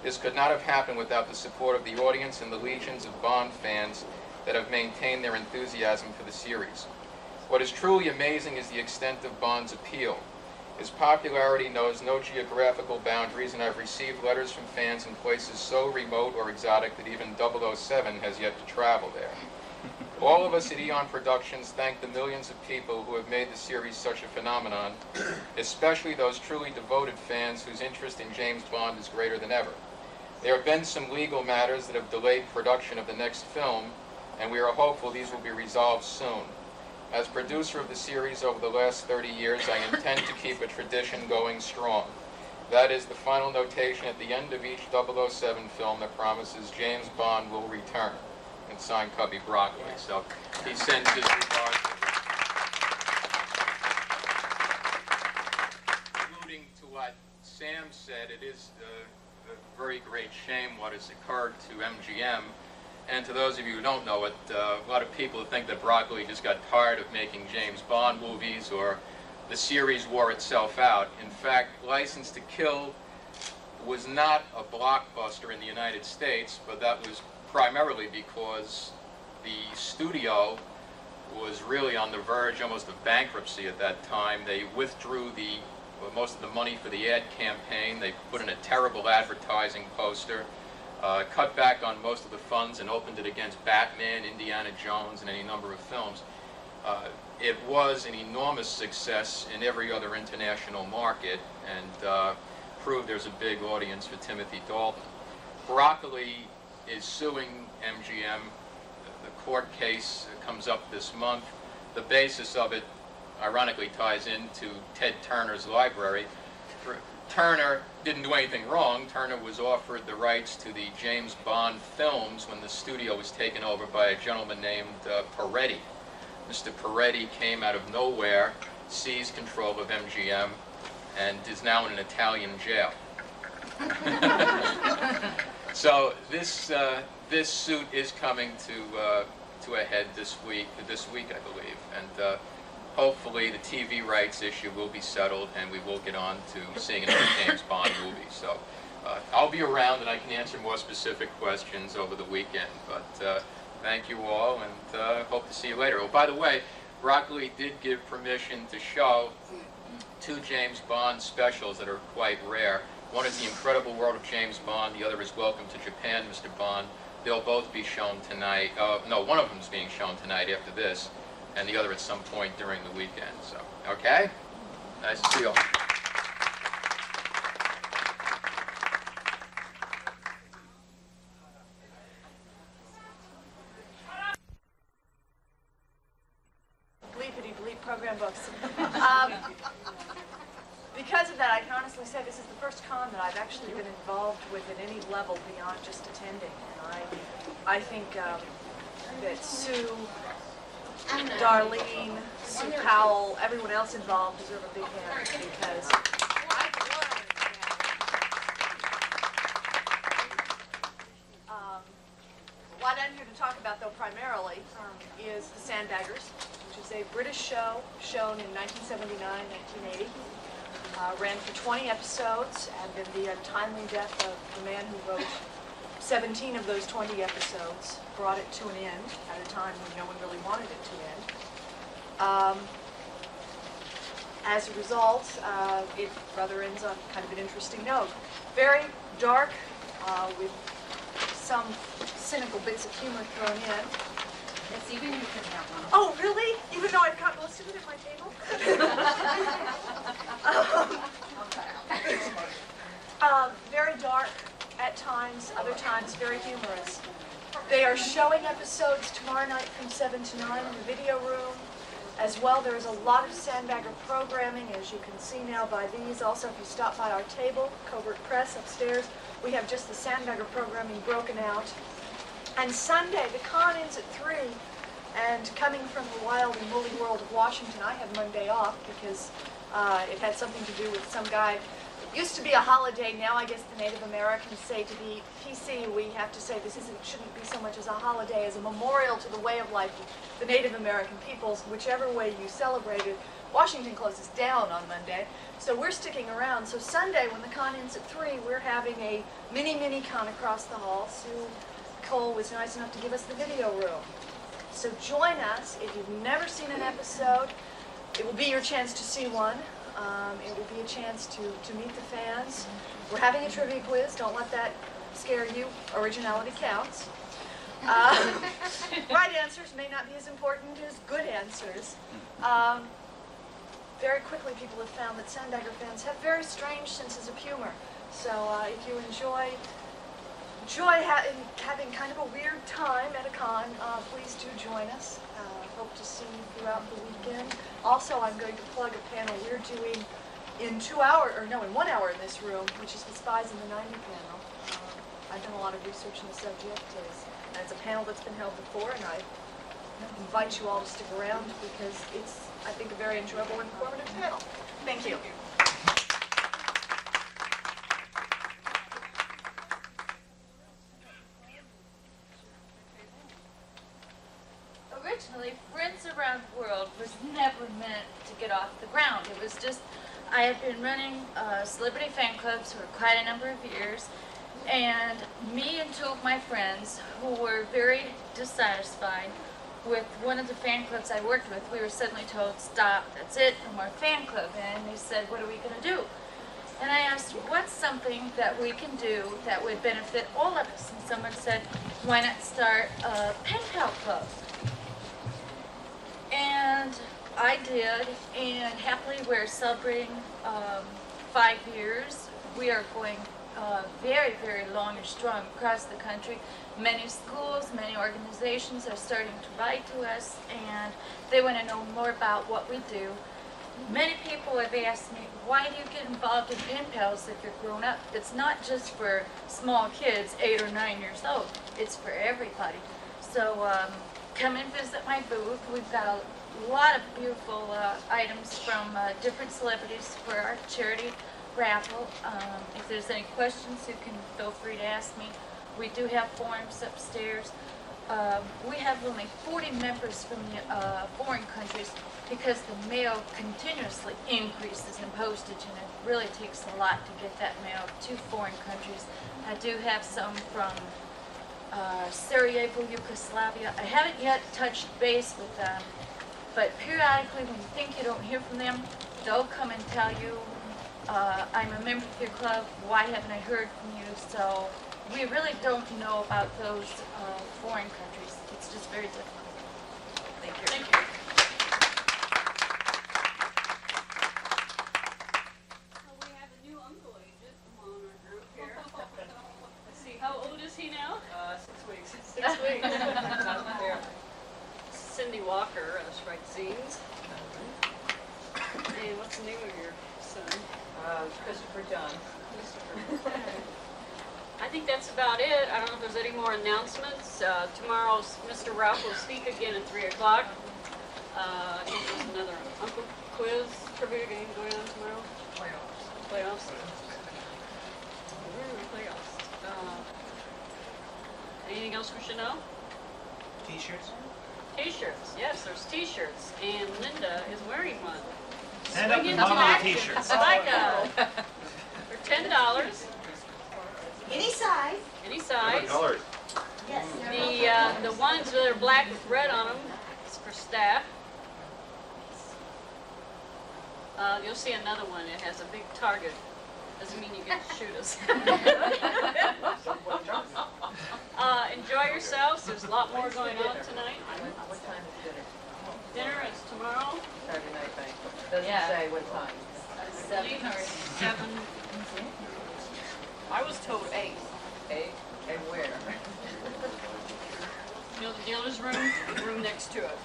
This could not have happened without the support of the audience and the legions of Bond fans that have maintained their enthusiasm for the series. What is truly amazing is the extent of Bond's appeal. His popularity knows no geographical boundaries, and I've received letters from fans in places so remote or exotic that even 007 has yet to travel there. All of us at Eon Productions thank the millions of people who have made the series such a phenomenon, especially those truly devoted fans whose interest in James Bond is greater than ever. There have been some legal matters that have delayed production of the next film, and we are hopeful these will be resolved soon. As producer of the series over the last 30 years, I intend to keep a tradition going strong. That is the final notation at the end of each 007 film that promises James Bond will return." And signed Cubby Broccoli. So he sends his regards. Alluding to what Sam said, it is a very great shame what has occurred to MGM. And to those of you who don't know it, a lot of people think that Broccoli just got tired of making James Bond movies, or the series wore itself out. In fact, License to Kill was not a blockbuster in the United States, but that was primarily because the studio was really on the verge almost of bankruptcy at that time. They withdrew most of the money for the ad campaign. They put in a terrible advertising poster, cut back on most of the funds, and opened it against Batman, Indiana Jones, and any number of films. It was an enormous success in every other international market, and proved there's a big audience for Timothy Dalton. Broccoli is suing MGM. The court case comes up this month. The basis of it, ironically, ties into Ted Turner's library. Turner didn't do anything wrong. Turner was offered the rights to the James Bond films when the studio was taken over by a gentleman named Peretti. Mr. Peretti came out of nowhere, seized control of MGM, and is now in an Italian jail. So this suit is coming to a head this week, I believe, and hopefully the TV rights issue will be settled, and we will get on to seeing another James Bond movie. So I'll be around, and I can answer more specific questions over the weekend. But thank you all, and hope to see you later. Oh, by the way, Broccoli did give permission to show 2 James Bond specials that are quite rare. One is The Incredible World of James Bond. The other is Welcome to Japan, Mr. Bond. They'll both be shown tonight. No, one of them is being shown tonight after this, and the other at some point during the weekend. So, okay? Nice to see you all. Bleepity bleep program books. Because of that, I can honestly say this is the first con that I've actually been involved with at any level beyond just attending. And I think that Sue, Darlene, Sue Powell, everyone else involved deserve a big hand, because I've learned what I'm here to talk about, though, primarily, is the Sandbaggers. which is a British show shown in 1979, 1980. Ran for 20 episodes, and in the untimely death of the man who wrote 17 of those 20 episodes, brought it to an end at a time when no one really wanted it to end. As a result, it rather ends on kind of an interesting note. Very dark, with some cynical bits of humor thrown in. Yes, even you can have one. Oh, really? Even though I've got most of it at my table? Very dark at times, other times very humorous. They are showing episodes tomorrow night from 7 to 9 in the video room. As well, there is a lot of Sandbagger programming, as you can see now by these. Also, if you stop by our table, Covert Press upstairs, we have just the Sandbagger programming broken out. And Sunday, the con ends at 3, and coming from the wild and woolly world of Washington, I have Monday off because it had something to do with some guy. It used to be a holiday, now I guess the Native Americans say to be PC, we have to say this shouldn't be so much as a holiday, as a memorial to the way of life of the Native American peoples, whichever way you celebrate it. Washington closes down on Monday, so we're sticking around. So Sunday, when the con ends at 3, we're having a mini con across the hall. Sue Cole was nice enough to give us the video room. So join us. If you've never seen an episode, it will be your chance to see one. It will be a chance to meet the fans. We're having a trivia quiz. Don't let that scare you. Originality counts. Right answers may not be as important as good answers. Very quickly, people have found that Sandbagger fans have very strange senses of humor. So if you enjoy having kind of a weird time at a con, please do join us. Hope to see you throughout the weekend. Also, I'm going to plug a panel we're doing in 1 hour in this room, which is the Spies in the 90 panel. I've done a lot of research on the subject. It's a panel that's been held before, and I invite you all to stick around because it's, I think, a very enjoyable and informative panel. Thank you. Originally, Friends Around the World was never meant to get off the ground. It was just, I had been running celebrity fan clubs for quite a number of years, and me and 2 of my friends who were very dissatisfied with one of the fan clubs I worked with, we were suddenly told, stop, that's it, no more fan club. And they said, what are we going to do? And I asked, what's something that we can do that would benefit all of us? And someone said, why not start a pen pal club? And I did, and happily we're celebrating 5 years. We are going very, very long and strong across the country. Many schools, many organizations are starting to write to us, and they want to know more about what we do. Many people have asked me, why do you get involved in pen pals if you're grown up? It's not just for small kids, 8 or 9 years old. It's for everybody. So come and visit my booth. We've got a lot of beautiful items from different celebrities for our charity raffle. If there's any questions, you can feel free to ask me. We do have forums upstairs. We have only 40 members from the foreign countries because the mail continuously increases in postage, and it really takes a lot to get that mail to foreign countries. I do have some from Sarajevo, Yugoslavia. I haven't yet touched base with them, but periodically when you think you don't hear from them, they'll come and tell you, I'm a member of your club, why haven't I heard from you? So we really don't know about those foreign countries. It's just very difficult. Thank you. Thank you. We have a new uncle agent among our group here. Let's see, how old is he now? 6 weeks. 6 weeks. There. Cindy Walker, Sprite Zines. And what's the name of your son? Christopher John. I think that's about it. I don't know if there's any more announcements. Tomorrow, Mr. Rolfe will speak again at 3 o'clock. I think there's another Uncle Quiz trivia game going on tomorrow. Playoffs. Playoffs. Anything else we should know? T-shirts? T-shirts. Yes, there's T-shirts, and Linda is wearing one. Stand up Swing and into model the action. T-shirts. Spycon. For $10, Any size. any size. Colors. Yes. The ones that are black with red on them is for staff. You'll see another one. It has a big target. Doesn't mean you get to shoot us. Enjoy yourselves. There's a lot more going on tonight. What time is dinner? Dinner is tomorrow. Saturday night banquet. Doesn't Yeah. say what time. 7. I was told 8. 8? And where? You know the dealer's room, the room next to it.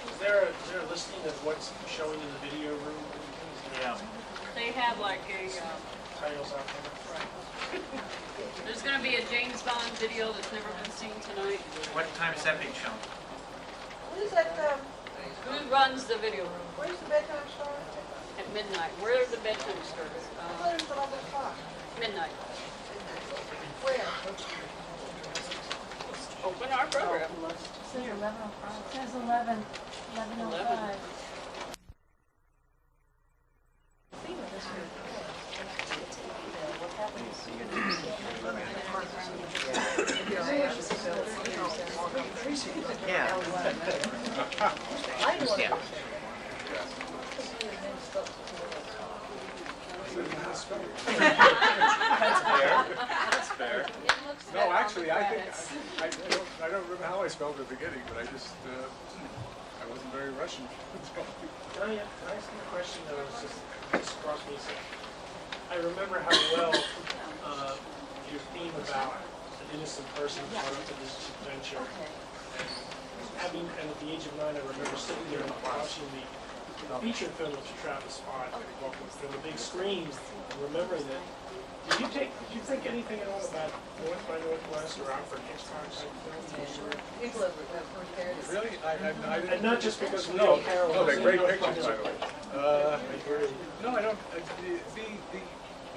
Is there a listing of what's showing in the video room? Yeah. They have like a, Titles out there? there's going to be a James Bond video that's never been seen tonight. What time is that being shown? What is that, Who runs the video room? where's the bedtime start? At midnight. Where the bedtime started? Where's the 11 o'clock? Midnight. Where? Open our program. Says 11 o'clock. Says 11:05. Yeah. That's fair. No, actually, I think, I don't remember how I spelled it at the beginning, but I just, I wasn't very Russian. Oh, yeah. Can I ask you a question that was just crossed me? I remember how well your theme about an innocent person brought up to this adventure. And at the age of 9, I remember sitting there and watching the feature film of Travis Scott, from the big screens, remembering it. Did you think anything at all about North by Northwest or Alfred Hitchcock type films? People have prepared to Really? I didn't. And not just because we No, know Carol. no, they're great pictures, by the way. I agree. No, I don't,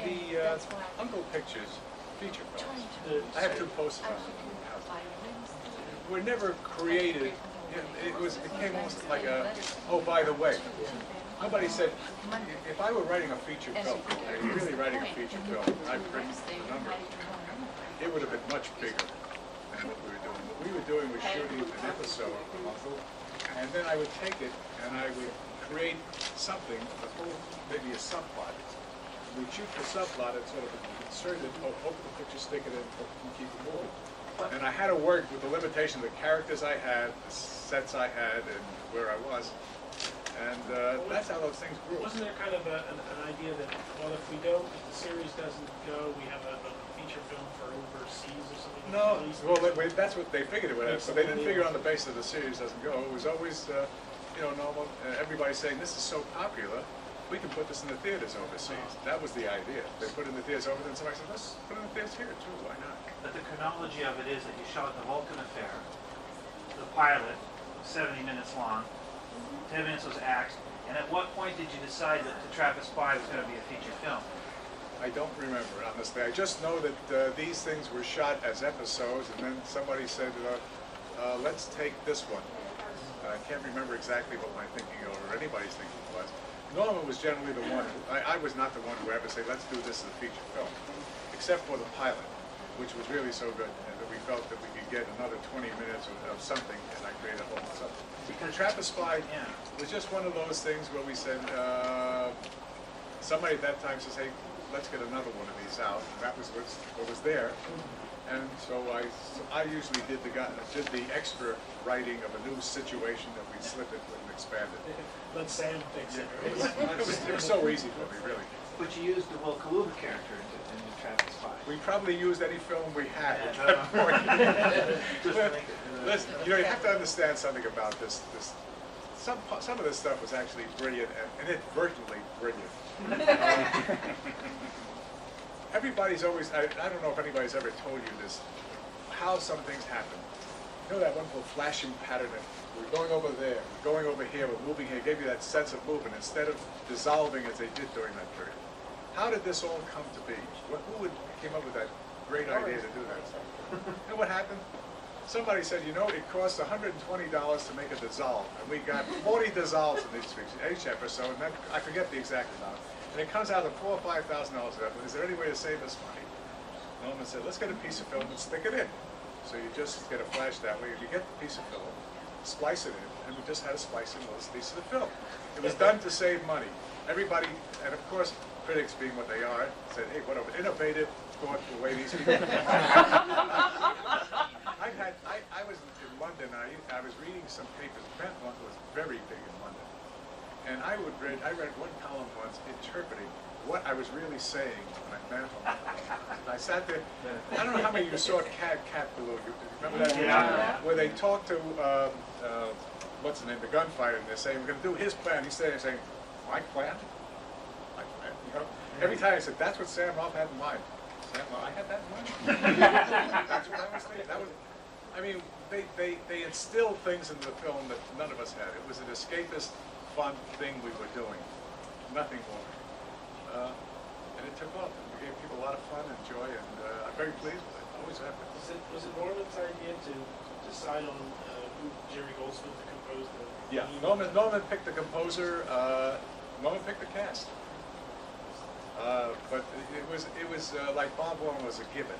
the Uncle Pictures feature films, I have 2 posters on them. Were never created, it became almost like a, oh, by the way. Nobody said, if I were writing a feature film, really writing a feature film, I'd bring the number, it would have been much bigger than what we were doing. What we were doing was shooting an episode of Uncle, and then I would take it and I would create something, maybe a subplot. We'd shoot the subplot and sort of insert it, open the picture, stick it in, and keep it moving. And I had to work with the limitation of the characters I had, the sets I had, and where I was. And that's how those things grew. Wasn't there kind of an idea that, well, if the series doesn't go, we have a feature film for overseas or something? No, well, that's what they figured it would have. So they didn't figure on the basis of the series doesn't go. It was always, normal. Everybody saying, this is so popular, we can put this in the theaters overseas. That was the idea. They put it in the theaters over there, and somebody said, let's put it in the theaters here too, why not? But the chronology of it is that you shot the Vulcan Affair, the pilot, 70 minutes long, 10 minutes was axed, and at what point did you decide that The Trappist Spy was going to be a feature film? I don't remember, honestly. I just know that these things were shot as episodes, and then somebody said, let's take this one. I can't remember exactly what my thinking or anybody's thinking was. Norman was generally the one, I was not the one who ever said, let's do this as a feature film, except for the pilot, which was really so good, and that we felt that we could get another 20 minutes of something, and I created a whole something. Because Trappist Spy was just one of those things where we said, somebody at that time says, hey, let's get another one of these out, and that was what was there. And so I usually did the extra writing of a new situation that we'd slip it and expand it. Let Sam fix it. It was so easy for me, really. But you used the Will Kaluga character in The Trappist Spy. We probably used any film we had at that point. Just to make it, Listen, you have to understand something about this. Some of this stuff was actually brilliant and inadvertently brilliant. Everybody's always, I don't know if anybody's ever told you this, how some things happen. You know that wonderful flashing pattern that we're going over there, we're going over here, we're moving here, gave you that sense of movement instead of dissolving as they did during that period. How did this all come to be? Who came up with that great idea to do that? You know what happened? somebody said, you know, it costs $120 to make a dissolve, and we got 40 dissolves in each episode, and then I forget the exact amount. And it comes out to $4,000 or $5,000. Is there any way to save us money? Norman said, let's get a piece of film and stick it in. So you just get a flash that way, and you get the piece of film, splice it in, and we just had to splice in those pieces of film. It was done to save money. Everybody, and of course, critics being what they are, said, hey, what an innovative, thoughtful way these people. I was in London, I was reading some papers. Man From U.N.C.L.E was very big in London. And I read one column once interpreting what I was really saying when I Man From U.N.C.L.E. I sat there, I don't know how many of you saw Cat Below. You remember that? Yeah. Where they talked to, what's the name, the gunfighter, and they're saying, we're going to do his plan. He's saying, my plan? My plan? You know? Every time I said, that's what Sam Rolfe had in mind. Sam, well, I had that in mind? That's what I was thinking. That was, I mean, they instilled things into the film that none of us had. It was an escapist, fun thing we were doing. Nothing more. And it took off. We gave people a lot of fun and joy, and I'm very pleased with it. Always have been. Was it Norman's idea to decide on who Jerry Goldsmith to compose the? Yeah, Norman picked the composer. Norman picked the cast. But it was like Bob Warren was a given.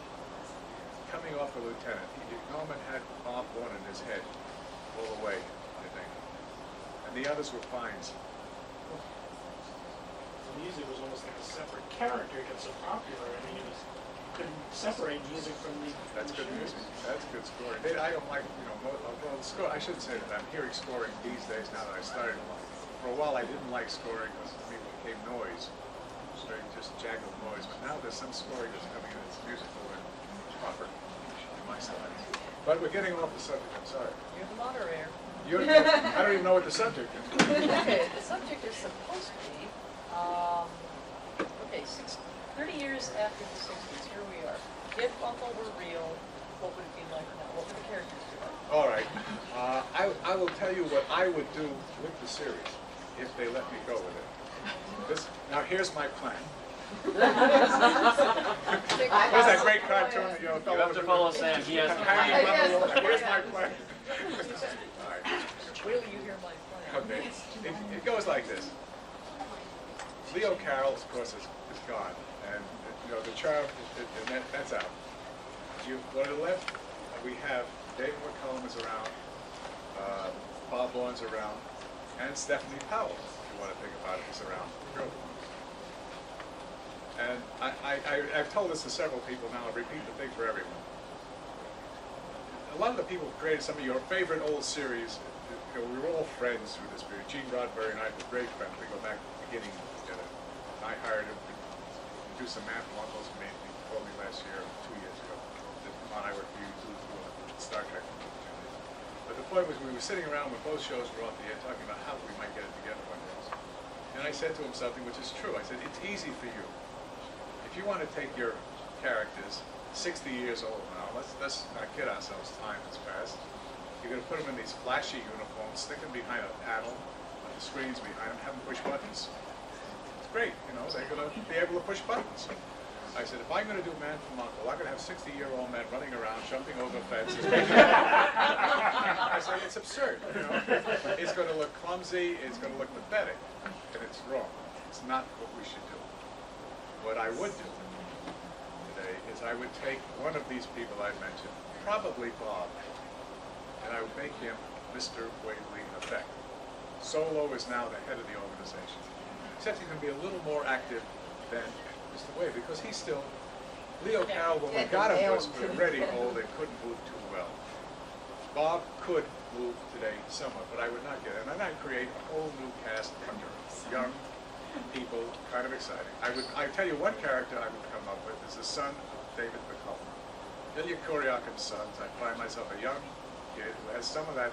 Coming off a lieutenant, Norman had Bob Warren in his head all the way, I think. And the others were fines. The music was almost like a separate character. It got so popular. I mean, you couldn't separate music from the. That's good music. That's good scoring. I don't like, you know, well, score. I shouldn't say that. I'm hearing scoring these days now that I started. For a while, I didn't like scoring because to me it became noise. Very just jaggled noise. But now there's some scoring that's coming in. It's musical and proper in my style. But we're getting off the subject. I'm sorry. You're the moderator. I don't even know what the subject is. Okay, the subject is supposed to be, okay, 30 years after the 60s, here we are. If Uncle were real, what would it be like now? What would the characters be like? All right. I will tell you what I would do with the series if they let me go with it. Now here's my plan. There's that great cartoon that you know. You have to follow Sam. He has the Hanging plan. on the wall. Here's my plan. All right. Will you hear my plan? Okay. It goes like this. Leo Carroll, of course, is gone, and you know the charm. That's out. You go to the left. We have David McCollum is around. Bob Vaughan's around, and Stephanie Powell. If you want to think about it, is around. And I've told this to several people now. I'll repeat the thing for everyone. A lot of the people who created some of your favorite old series, you know, we were all friends through this period. Gene Roddenberry and I were great friends. We go back to the beginning together. I hired him to do some Man From U.N.C.L.E. for me. He called me last year, 2 years ago. Come on, I work for you, do Star Trek. But the point was, we were sitting around when both shows were off the air talking about how we might get it together one day. And I said to him something which is true. I said, it's easy for you. If you want to take your characters 60 years old now, let's not kid ourselves, time has passed. You're going to put them in these flashy uniforms, stick them behind a panel with the screens behind them, have them push buttons. It's great, you know, they're going to be able to push buttons. I said, if I'm going to do Man From U.N.C.L.E, I'm going to have 60-year-old men running around, jumping over fences. I said, it's absurd, you know. It's going to look clumsy, it's going to look pathetic, and it's wrong. It's not what we should do. What I would do today is I would take one of these people I mentioned, probably Bob, and I would make him Mr. Waverly Effect. Solo is now the head of the organization, except he's going to be a little more active than Mr. Waverly, because he's still, Leo Carroll, when we got him, was already old and couldn't move too well. Bob could move today somewhat, but I would not get it. And I'd create a whole new cast under young people, kind of exciting. I tell you one character I would come up with is the son of David McCollum. Ilya Kuryakin's sons. I find myself a young kid who has some of that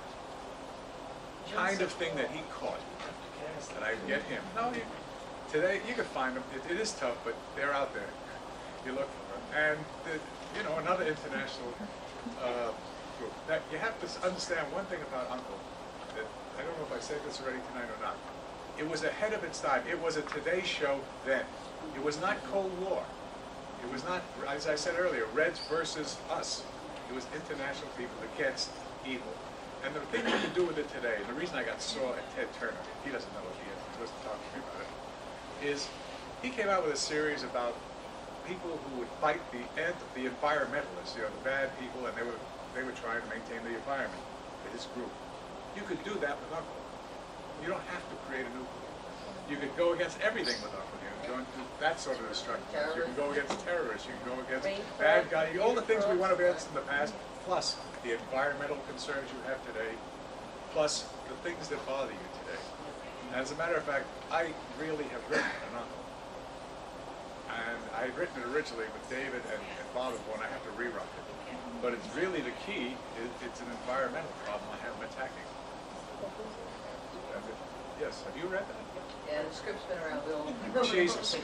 kind of thing that he caught, and I get him. No, today you can find them. It is tough, but they're out there. You look for them, and you know, another international group. That you have to understand one thing about Uncle. That I don't know if I said this already tonight or not. It was ahead of its time. It was a Today Show then. It was not Cold War. It was not, as I said earlier, Reds versus us. It was international people against evil. And the thing you can do with it today, and the reason I got sore at Ted Turner, he doesn't know what he is, he doesn't talk to me about it, is he came out with a series about people who would fight the environmentalists, you know, the bad people, and they were trying to maintain the environment, his group. You could do that with Uncle. You don't have to create a new group. You could go against everything with Uncle. You can go into that sort of destruction. You can go against terrorists. You can go against bad guys. All the things we went against in the past, plus the environmental concerns you have today, plus the things that bother you today. And as a matter of fact, I really have written an Uncle. And I had written it originally with David and Bob, and I have to rewrite it. But it's really the key. It's an environmental problem I have attacking. Yes, have you read that? Yeah, the script's been around, Bill. Jesus.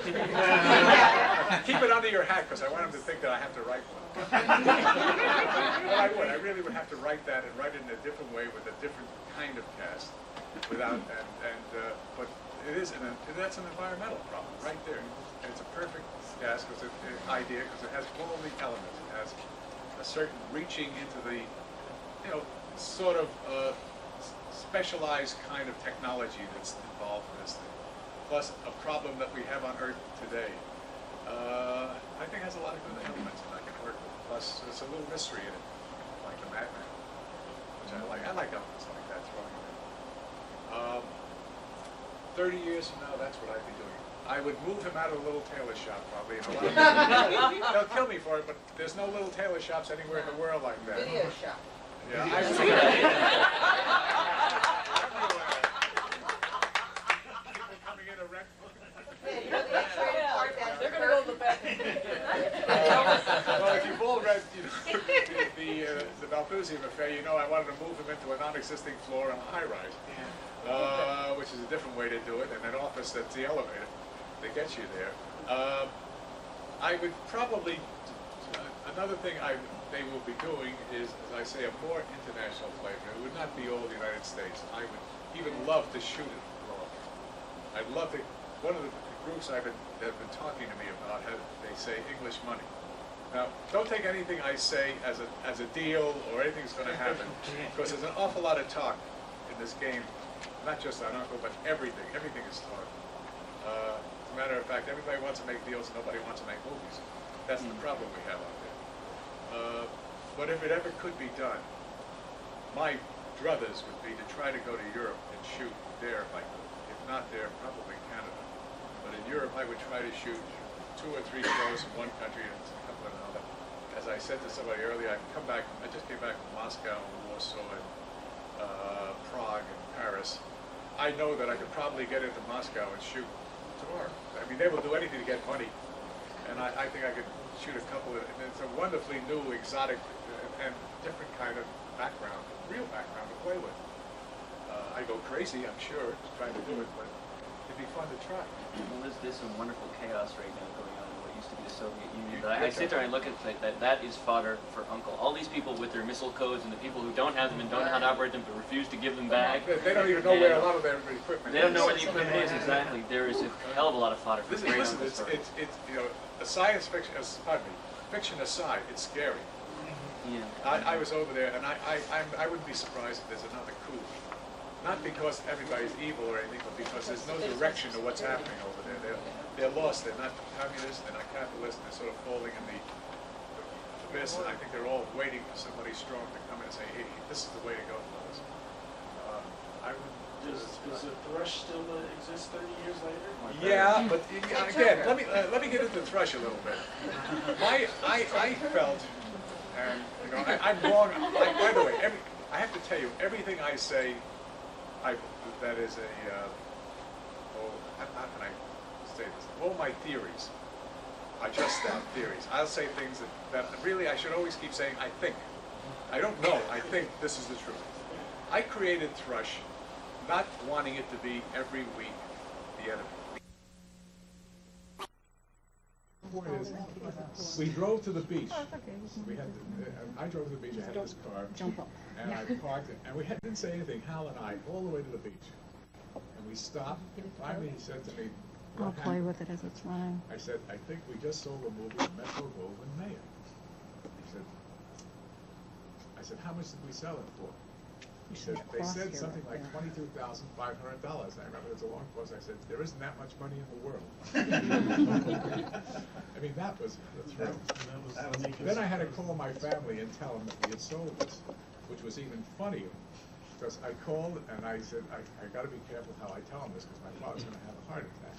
Keep it under your hat, because I want him to think that I have to write one. Well, I would. I really would have to write that and write it in a different way with a different kind of cast. Without but it is that's an environmental problem right there. And it's a perfect cast because idea because it has all the elements. It has a certain reaching into the, sort of specialized kind of technology that's involved in this thing. Plus a problem that we have on Earth today. I think has a lot of good elements that I can work with. Plus there's a little mystery in it, like the Madman, which I like. I like elements like that throwing in. 30 years from now, that's what I'd be doing. I would move him out of the little tailor shop probably. And a lot of people, they'll kill me for it, but there's no little tailor shops anywhere in the world like that. Video shop. Yeah, people coming in erect. Yeah, you know the X-rated part that's They're gonna go to the back. Well, if you've all read the Malthusian affair, you know I wanted to move him into a non-existing floor on a high-rise, which is a different way to do it, and an office that's the elevator that gets you there. I would probably, another thing they will be doing is, as I say, a more international flavor. It would not be all the United States. I would even love to shoot it abroad. I'd love to, one of the groups that have been talking to me about, they say English money. Now, don't take anything I say as a deal or anything's going to happen, because there's an awful lot of talk in this game, not just on Uncle, but everything. Everything is talk. As a matter of fact, everybody wants to make deals, and nobody wants to make movies. That's the problem we have out there. But if it ever could be done, my druthers would be to try to go to Europe and shoot there if I could. If not there, probably Canada. But in Europe, I would try to shoot 2 or 3 shows in one country and a couple in another. As I said to somebody earlier, I just came back from Moscow and Warsaw and Prague and Paris. I know that I could probably get into Moscow and shoot tomorrow. I mean, they will do anything to get money. And I think I could shoot a couple of, and it's a wonderfully new, exotic, and different kind of background, real background to play with. I go crazy, I'm sure, trying to do it, but it'd be fun to try. Well, there's some wonderful chaos right now going on in what used to be the Soviet Union. But I sit there and look at that is fodder for Uncle. All these people with their missile codes and the people who don't have them and don't know how to operate them but refuse to give them back. They don't even know where a lot of their equipment is. They don't know where the equipment is, exactly. There is a hell of a lot of fodder for great Uncle stories. It's a science fiction, fiction aside, it's scary. Yeah. I was over there, and I wouldn't be surprised if there's another coup. Not because everybody's evil or anything, but because there's no direction to what's happening over there. They're lost. They're not communist. They're not capitalist. They're sort of falling in the abyss. And I think they're all waiting for somebody strong to come in and say, "Hey, this is the way to go for us." I would. Does the thrush still exist 30 years later? Yeah, but again, let me get into the thrush a little bit. I felt, and I'm wrong. By the way, I have to tell you, everything I say. That is how can I say this? All my theories are just that, theories. I'll say things that really I should always keep saying, I think. I don't know, I think this is the truth. I created thrush not wanting it to be every week the enemy. The point is, we drove to the beach. I drove to the beach, I had this car. And I parked it, and we didn't say anything, Hal and I, all the way to the beach. And we stopped. Finally, he said to me, I'll play with it as it's running. I said, I think we just sold a movie at Metro Goldwyn Mayer. He said, I said, how much did we sell it for? He You said, should they cross said here something right like there. $22,500. I remember it was a long pause. I said, there isn't that much money in the world. I mean, that was the thrill. Then I had to call my family and tell them that we had sold this, which was even funnier. Because I called and I said, I got to be careful how I tell them this because my father's going to have a heart attack.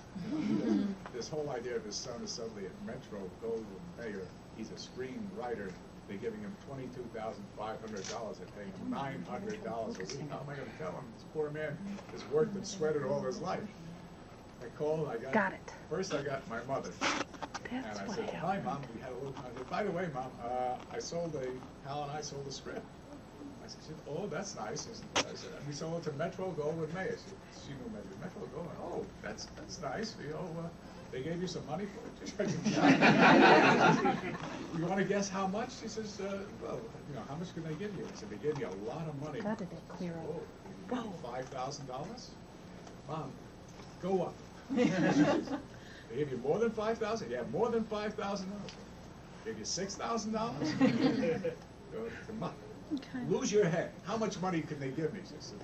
This whole idea of his son is suddenly at Metro Goldwyn Mayer. He's a screenwriter. They're giving him $22,500. They're paying him $900 a week. How am I going to tell him? This poor man has worked and sweated all his life. I called. Got it. First, I got my mother. And I said, hi, Mom. We had a little time. I said, by the way, Mom, Hal and I sold a script. I said, oh, that's nice, isn't it? I said, we sold it to Metro Goldwyn Mayer. She knew Metro Goldwyn. Oh, that's nice. You know, they gave you some money for it. You want to guess how much? She says, well, you know, how much can they give you? I said, they gave me a lot of money. How did it clear up? Oh, $5,000? Mom, go up. They gave you more than $5,000? Yeah, more than $5,000. Gave you $6,000? Come on. Okay. Lose your head. How much money can they give me? She said,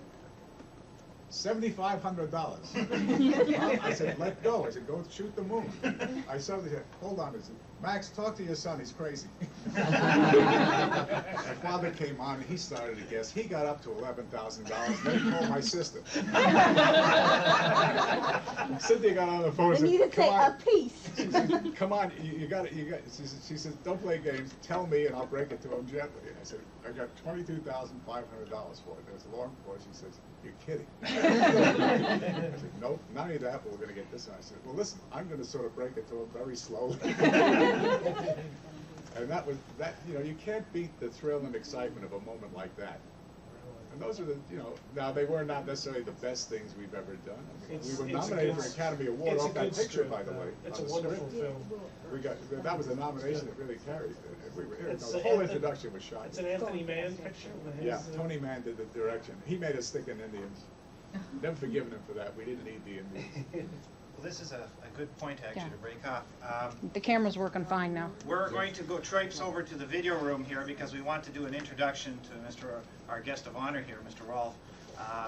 $7,500. I said, let go. I said, go shoot the moon. I suddenly said, hold on. I said, Max, talk to your son. He's crazy. My father came on. He started to guess. He got up to $11,000. Then he called my sister. Cynthia got on the phone and said, come on. piece. She said, come on, you got it. She said, don't play games. Tell me, and I'll break it to him gently. I said, I got $22,500 for it. There was a long pause. She says, you're kidding. I said, nope, not only that, but we're going to get this. And I said, well, listen, I'm going to sort of break it to him very slowly. And that was that. You know, you can't beat the thrill and excitement of a moment like that. And those are the, you know, now they were not necessarily the best things we've ever done. I mean, we were nominated for an Academy Award off that picture, by the way. It's a wonderful film. We got that was a nomination that really carried. The whole introduction was shocking. It's an Anthony Mann picture. With his, yeah, Tony Mann did the direction. He made us stick in Indians. Never forgiven him for that. We didn't need the Indians. Well, this is a good point actually to break off. The camera's working fine now. We're going to go traipse over to the video room here because we want to do an introduction to our guest of honor here, Mr. Rolfe.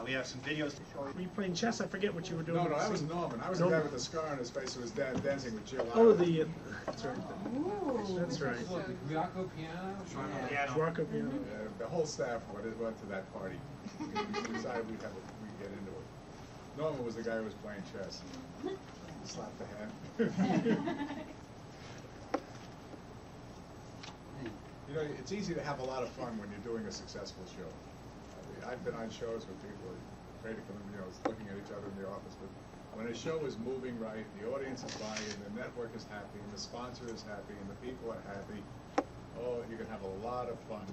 We have some videos to show you. Were you playing chess? I forget what you were doing. No, that was Norman. I was the guy with the scar on his face who was dancing with Jill. Oh, that's right. That's right. Giaco piano? Giaco piano. The whole staff went to that party. We decided we'd get into it. Norman was the guy who was playing chess. Slap the hand. You know, it's easy to have a lot of fun when you're doing a successful show. I mean, I've been on shows where people are afraid to come, you know, looking at each other in the office, but when a show is moving right, the audience is buying, the network is happy, and the sponsor is happy, and the people are happy, oh, you can have a lot of fun.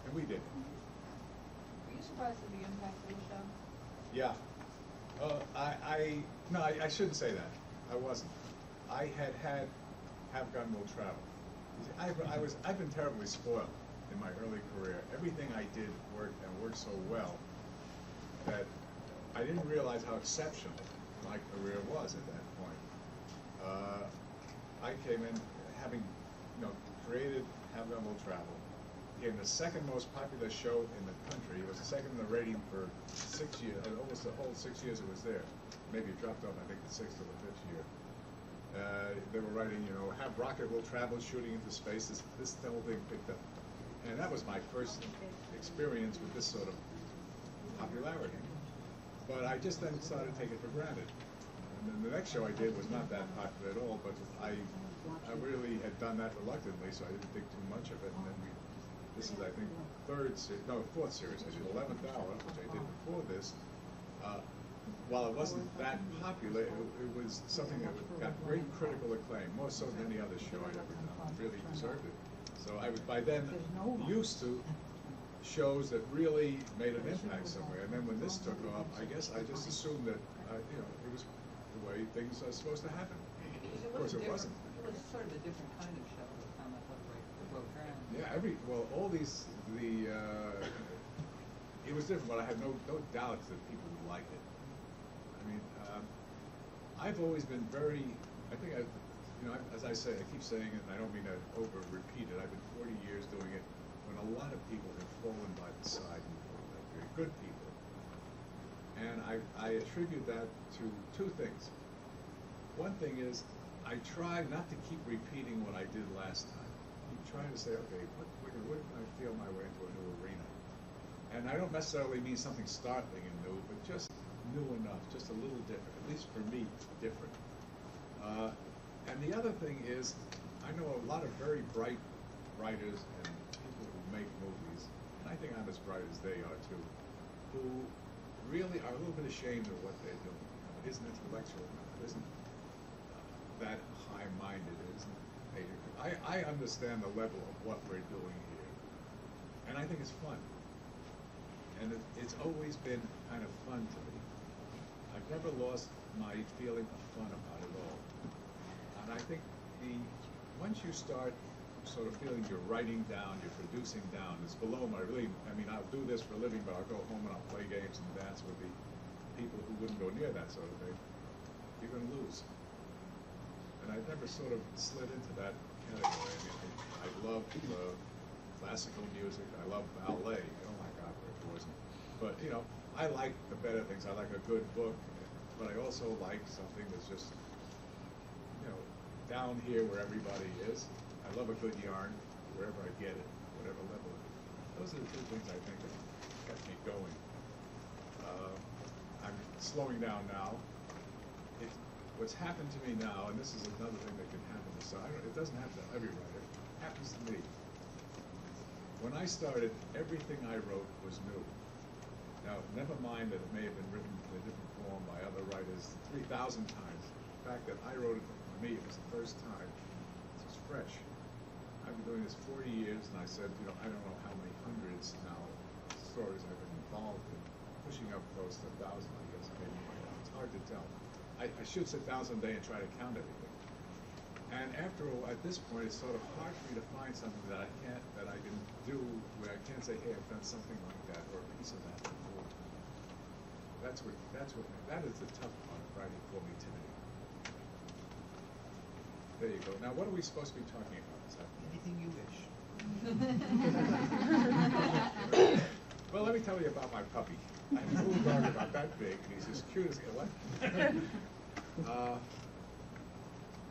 And we did. Were you surprised at the impact of the show? Yeah. No, I shouldn't say that. I wasn't. I had Have Gun Will Travel. I've been terribly spoiled in my early career. Everything I did worked so well that I didn't realize how exceptional my career was at that point. I came in having, created Have Gun Will Travel. Became the second most popular show in the country. It was the second in the rating for 6 years, almost the whole 6 years it was there. Maybe it dropped off, I think, the 6th or the 5th year. They were writing, Have Rocket Will Travel shooting into space. This whole thing picked up. And that was my first experience with this sort of popularity. But I just then started to take it for granted. And then the next show I did was not that popular at all, but I really had done that reluctantly, so I didn't think too much of it. And then this is, I think, fourth series. I did 11th Hour, which I did before this. While it wasn't that popular, it was something that got great critical acclaim, more so than any other show I'd ever done. It really deserved it. So I was by then used to shows that really made an impact somewhere. And then when this took off, I guess I just assumed that it was the way things are supposed to happen. Of course, it wasn't. It was sort of a different kind of show. It kind of looked like the program. Yeah, it was different, but I had no doubts that people would like it. I mean, I've always been very, as I say, I keep saying it, and I don't mean to over-repeat it. I've been 40 years doing it when a lot of people good people. And I attribute that to two things. One thing is, I try not to keep repeating what I did last time. I'm trying to say, okay, what can I feel my way into a new arena? And I don't necessarily mean something startling and new, but just new enough, just a little different, at least for me, different. And the other thing is, I know a lot of very bright writers and people who make movies, and I think I'm as bright as they are too, who really are a little bit ashamed of what they're doing. It isn't intellectual enough, it isn't that high-minded, it isn't. I understand the level of what we're doing here, and I think it's fun. And it's always been kind of fun to me. I've never lost my feeling of fun about it all. And I think once you start sort of feeling you're writing down, you're producing down, it's below my really, I mean, I'll do this for a living, but I'll go home and I'll play games and dance with the people who wouldn't go near that sort of thing. You're going to lose. And I've never sort of slid into that category. I mean, I love classical music. I love ballet. I don't like opera, of course. But, you know, I like the better things. I like a good book, but I also like something that's just, you know, down here where everybody is. I love a good yarn, wherever I get it, whatever level. Those are the two things I think that kept me going. I'm slowing down now. What's happened to me now, and this is another thing that can happen to some, it doesn't happen to every writer, it happens to me. When I started, everything I wrote was new. Now, never mind that it may have been written in a different form by other writers 3,000 times. The fact that I wrote it, for me, it was the first time. It's fresh. I've been doing this 40 years, and I said, you know, I don't know how many hundreds now stories I've been involved in, pushing up close to 1,000, I guess, maybe by now. It's hard to tell. I should sit down someday and try to count everything. And after all, at this point, it's sort of hard for me to find something that I can do, where I can't say, hey, I've done something like that, or a piece of that before. That is the tough part of writing for me today. There you go. Now, what are we supposed to be talking about this afternoon? Anything you wish. Well, let me tell you about my puppy. I have a little dog about that big, and he's as cute as what?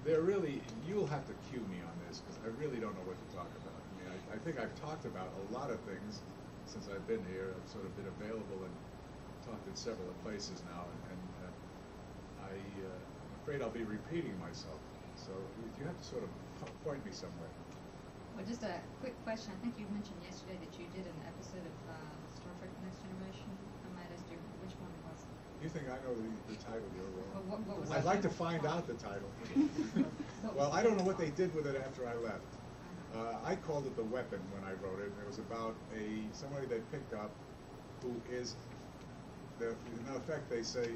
They're really, you'll have to cue me on this, because I really don't know what to talk about. I mean, I think I've talked about a lot of things since I've been here. I've sort of been available and talked in several places now, and I'm afraid I'll be repeating myself. So you have to sort of point me somewhere. Well, just a quick question. I think you mentioned yesterday that you did an episode of Star Trek Next Generation. I might ask you which one it was. You think I know the title, you're wrong. Well, what was I'd like to find out the title. Well, I don't know what they did with it after I left. I called it The Weapon when I wrote it. It was about somebody they picked up who is, in effect they say,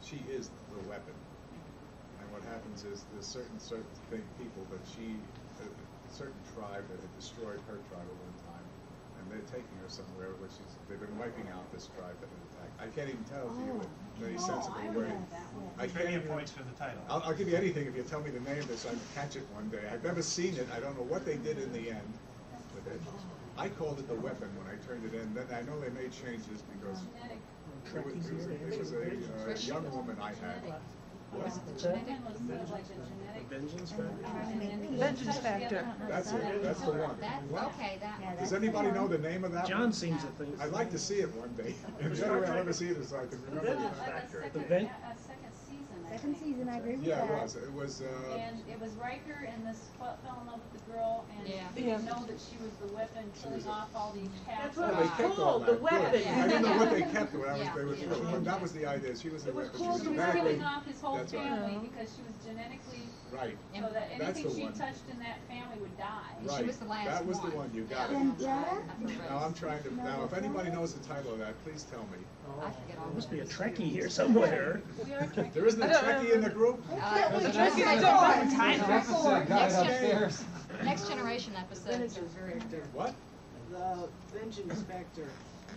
she is the weapon. And what happens is there's certain people that a certain tribe that had destroyed her tribe at one time, and they're taking her somewhere, they've been wiping out this tribe that had attacked. I can't even tell to you in any sensible way. I can't even points for the title. I'll give you anything if you tell me the name of it so I can catch it one day. I've never seen it. I don't know what they did in the end with it. I called it The Weapon when I turned it in. Then I know they made changes because it was a young woman I had. What? Vengeance Factor? Vengeance Factor. That's it. That's the one. Okay, that. Does anybody know the name of that John one? seems to think. I'd like to see it one day. The only way I'll ever see it is so I can remember Vengeance it. Factor. A The second season, I Second think. season, I agree with Yeah, that. it was. And it was Riker and this fell in love with the girl, and Yeah. they didn't know that she was the weapon, killing off all these cats. That's what Well, it they was kept all called, that. The Weapon. Good. I didn't know what they kept when Yeah. they were filming. That was the idea. She was the weapon. She called was She was genetically. killing off his whole That's right. family because she was genetically, Right. so that That's anything the she one. touched in that family would die. Right. was the last That was the one. one. You got it. Vendetta? Now I'm trying to. Now, if anybody knows the title of that, please tell me. I forget all There must be a names. Trekkie here somewhere. We are Trekkies. There isn't a Trekkie in the group. Next Generation episodes are very good. What? The Vengeance Factor.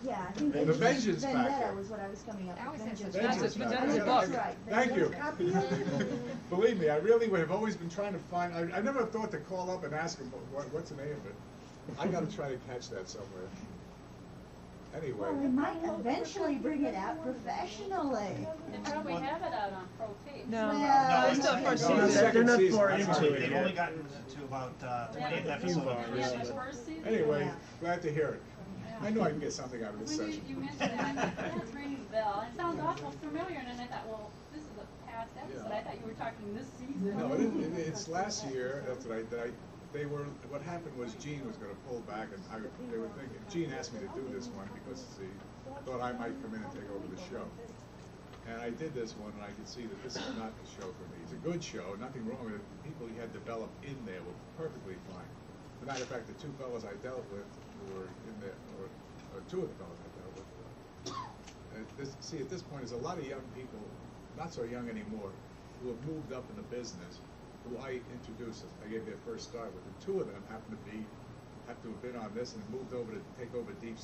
Yeah, I think The Vengeance Vendetta Factor. was what I was coming up That with. always has Vengeance a- Vengeance Factor. Factor. That's right. Thank you. Copy. Believe me, I really have always been trying to find. I never thought to call up and ask them what's the name of it. I got to try to catch that somewhere. Anyway. Well, we might eventually bring it out professionally. And probably have it out on pro tape. No, No, it's not first no, season. second They're not season. far That's into right. it They've yet. only gotten to about 20 episodes. Yeah, the first season. Anyway, Yeah. glad to hear it. I know I can get something out of this When session. you mentioned that, I thought, that rings a bell. It sounds awful familiar, and then I thought, well, this is a past episode. Yeah. I thought you were talking this season. No, it's last year. That's what they were. What happened was Gene was going to pull back, and they were thinking. Gene asked me to do this one because he thought I might come in and take over the show. And I did this one, and I could see that this is not the show for me. It's a good show, nothing wrong with it. The people he had developed in there were perfectly fine. As a matter of fact, the two fellows I dealt with who were in there, or two of the fellows I dealt with. See, at this point, there's a lot of young people, not so young anymore, who have moved up in the business, who I introduced. I gave their first start with, and two of them have to have been on this and moved over to take over Deep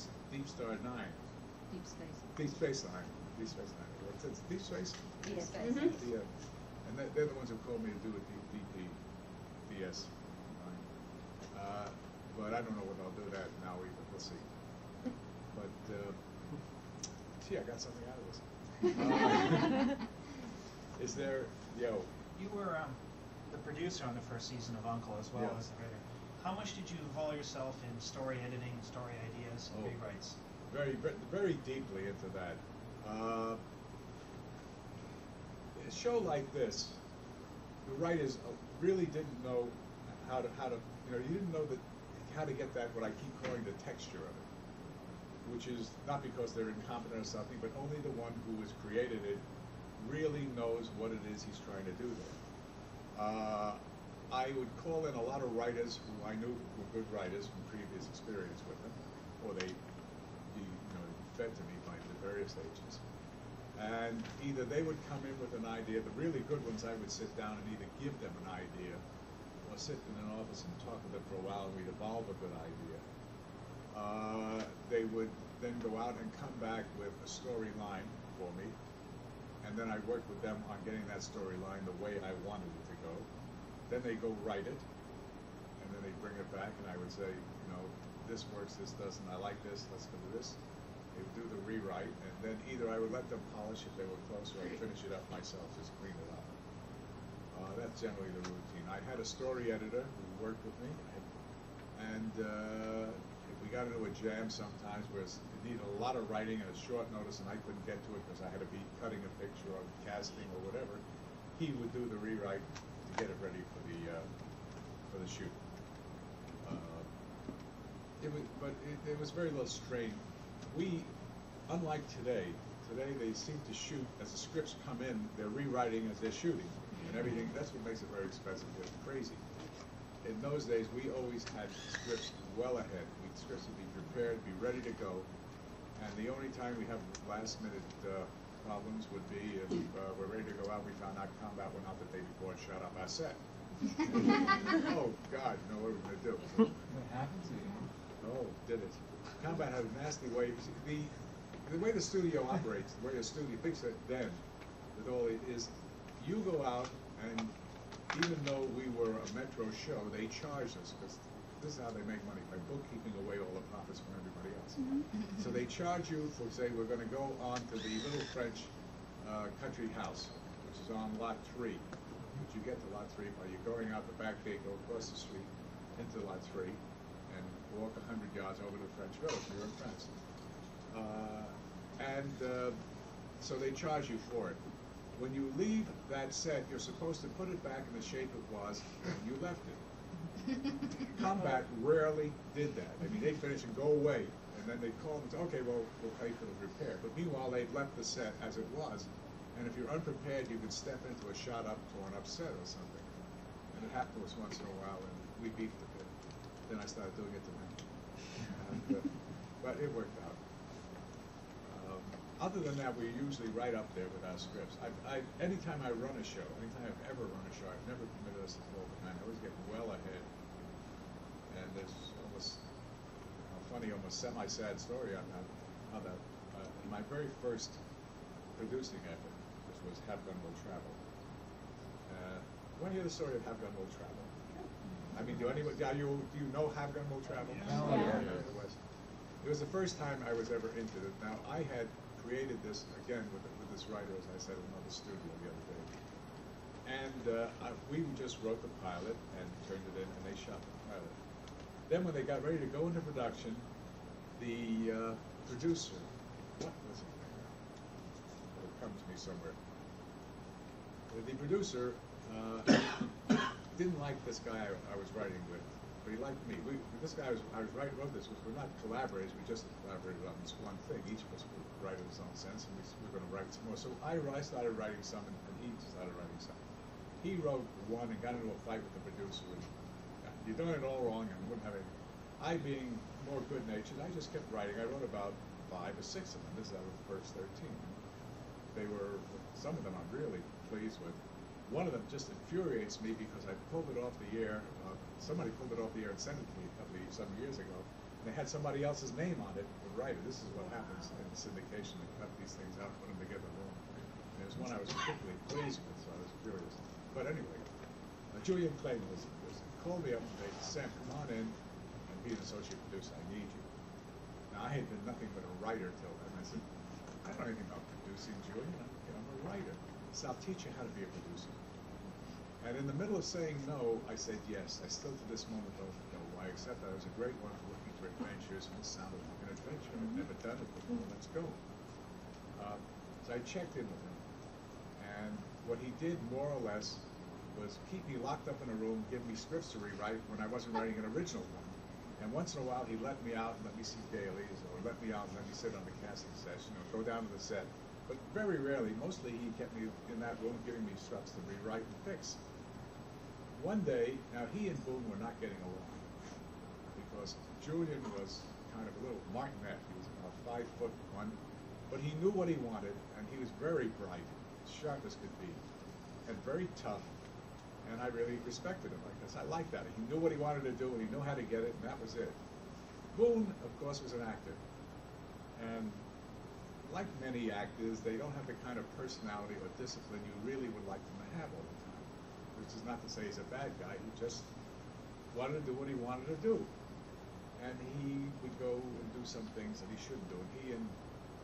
Star 9. Deep Space. Deep Space Nine. Deep Space Nine. What's it? Deep Space? Deep Space. Yeah. And they're the ones who called me to do it, DS 9. But I don't know whether I'll do that now either. We'll see. But, gee, I got something out of this. Is there, yo? You were the producer on the first season of U.N.C.L.E. as well Yeah. as the writer. How much did you involve yourself in story editing, story ideas, and rewrites? Very deeply into that. A show like this, the writers really didn't know how to you didn't know how to get that, what I keep calling the texture of it, which is not because they're incompetent or something, but only the one who has created it really knows what it is he's trying to do there. I would call in a lot of writers who I knew were good writers from previous experience with them, or they fed to me by the various stages. And either they would come in with an idea, the really good ones I would sit down and either give them an idea or sit in an office and talk with them for a while and we'd evolve a good idea. They would then go out and come back with a storyline for me, and then I worked with them on getting that storyline the way I wanted it to go. Then they go write it, and then they bring it back and I would say, this works, this doesn't, I like this, let's go with this. They would do the rewrite, and then either I would let them polish if they were close, or I'd finish it up myself, just clean it up. That's generally the routine. I had a story editor who worked with me, and if we got into a jam sometimes where it needed a lot of writing and a short notice and I couldn't get to it because I had to be cutting a picture or casting or whatever, he would do the rewrite to get it ready for the shoot. It was very little strain. Unlike today they seem to shoot as the scripts come in, they're rewriting as they're shooting, and everything. That's what makes it very expensive. It's crazy. In those days, we always had scripts well ahead. Scripts would be prepared, be ready to go, and the only time we have last-minute problems would be if we're ready to go out, we found out combat went out the day before and shot up our set. Oh, God, you know what we're going to do. What happened to you? Oh, did it. Combat had a nasty way. The way the studio operates, the way the studio thinks that then, with all it is, you go out and even though we were a Metro show, they charged us because this is how they make money, by bookkeeping away all the profits from everybody else. So they charge you for, say, we're going to go on to the little French country house, which is on lot 3. But you get to lot 3 by you're going out the back gate, go across the street into lot 3, and walk 100 yards over to the French village. You're in France. So they charge you for it. When you leave that set, you're supposed to put it back in the shape it was when you left it. Combat rarely did that. I mean, they'd finish and go away, and then they'd call and say, okay, well, we'll pay for the repair. But meanwhile, they'd left the set as it was, and if you're unprepared, you could step into a shot-up, torn up set or something. And it happened to us once in a while, and we beefed a bit. Then I started doing it to them. But it worked out. Other than that, we're usually right up there with our scripts. Anytime I run a show, anytime I've ever run a show, I've never permitted us to fall behind. I always get well ahead. And there's almost funny, almost semi-sad story on how that. In my very first producing effort, which was Have Gun Will Travel. Want to hear the story of Have Gun Will Travel? I mean, do you know Have Gun Will Travel? Yeah. It It was the first time I was ever into it. Now, I had created this, again, with this writer, as I said, in another studio the other day. And we just wrote the pilot and turned it in, and they shot the pilot. Then when they got ready to go into production, the producer, what was it? It'll come to me somewhere. The producer didn't like this guy I was writing with, but he liked me. This guy wrote this. We're not collaborators. We just collaborated on this one thing. Each of us would write in his own sense, and we were going to write some more. So I started writing some, and he started writing some. He wrote one and got into a fight with the producer. And, you're doing it all wrong, and wouldn't have any. I, being more good-natured, I just kept writing. I wrote about 5 or 6 of them. This is out of the first 13. They were, some of them I'm really pleased with. One of them just infuriates me because I pulled it off the air. Somebody pulled it off the air and sent it to me some years ago. And they had somebody else's name on it, the writer. This is what happens in syndication. They cut these things out, put them together wrong. And there's one I was particularly pleased with, so I was furious. But anyway, Julian Clayton called me up and said, Sam, come on in and be an associate producer. I need you. Now, I had been nothing but a writer till then. I said, I don't know anything about producing, Julian. I'm a writer. So I'll teach you how to be a producer. And in the middle of saying no, I said yes. I still to this moment don't know why, except that I was a great one for looking for adventures, and this sounded like an adventure. I'd never done it before. Let's go. So I checked in with him. And what he did, more or less, was keep me locked up in a room, give me scripts to rewrite when I wasn't writing an original one. And once in a while, he let me out and let me see dailies, or let me out and let me sit on the casting session, or go down to the set. But very rarely, mostly he kept me in that room giving me scripts to rewrite and fix. One day, now he and Boone were not getting along, because Julian was kind of a little martinet. He was about 5'1", but he knew what he wanted, and he was very bright, sharp as could be, and very tough. And I really respected him, because I liked that. He knew what he wanted to do, and he knew how to get it, and that was it. Boone, of course, was an actor. And like many actors, they don't have the kind of personality or discipline you really would like them to have all the time. Which is not to say he's a bad guy. He just wanted to do what he wanted to do. And he would go and do some things that he shouldn't do. And he and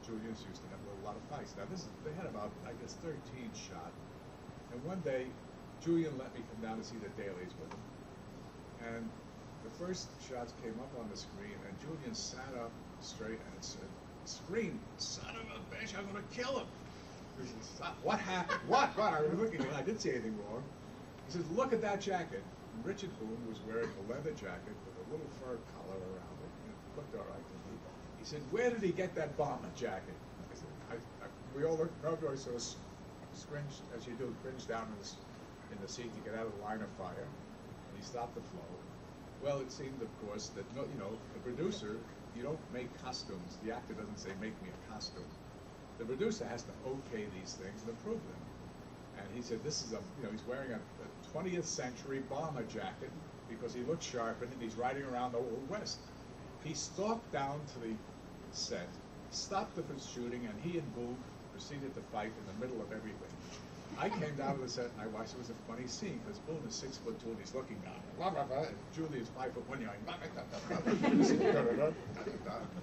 Julian used to have a lot of fights. Now, they had about, I guess, 13 shot. And one day, Julian let me come down to see the dailies with him. And the first shots came up on the screen, and Julian sat up straight and said, screamed, son of a bitch, I'm going to kill him. He said, what happened? What? I was looking at it. I didn't see anything wrong. He says, look at that jacket. And Richard Boone was wearing a leather jacket with a little fur collar around it. It looked all right to me. He said, where did he get that bomber jacket? I said, we all looked over. I sort of cringed, as you do, cringed down in the seat to get out of the line of fire. And he stopped the flow. Well, it seemed, of course, that the producer, you don't make costumes. The actor doesn't say, make me a costume. The producer has to okay these things and approve them. And he said, this is he's wearing a 20th century bomber jacket because he looks sharp and he's riding around the Old West. He stalked down to the set, stopped the shooting, and he and Boone proceeded to fight in the middle of everything. I came down to the set and I watched. It was a funny scene because Boone is 6'2" and he's looking down. And Julie is 5'1",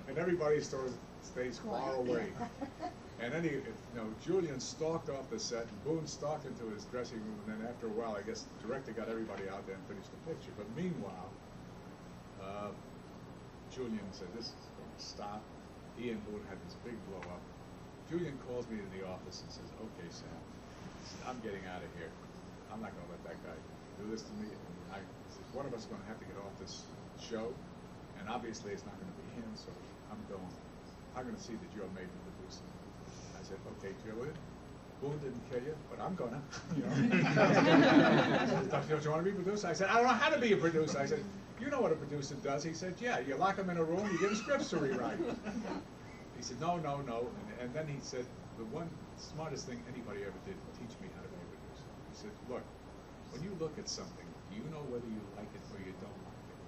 and everybody stays far away. And then Julian stalked off the set, and Boone stalked into his dressing room, and then after a while, I guess the director got everybody out there and finished the picture. But meanwhile, Julian said, this is going to stop. He and Boone had this big blow up. Julian calls me to the office and says, okay, Sam, I'm getting out of here. I'm not going to let that guy do this to me. And I said, one of us is going to have to get off this show, and obviously it's not going to be him, so I'm going. I'm going to see that you're made to produce it. I said, okay, Julian, Boone didn't kill you, but I'm going to. Don't you want to be a producer? I said, I don't know how to be a producer. I said, you know what a producer does. He said, yeah, you lock him in a room, you give him scripts to rewrite. He said, no. And then he said, the one smartest thing anybody ever did was teach me how to be a producer. He said, look, when you look at something, do you know whether you like it or you don't like it?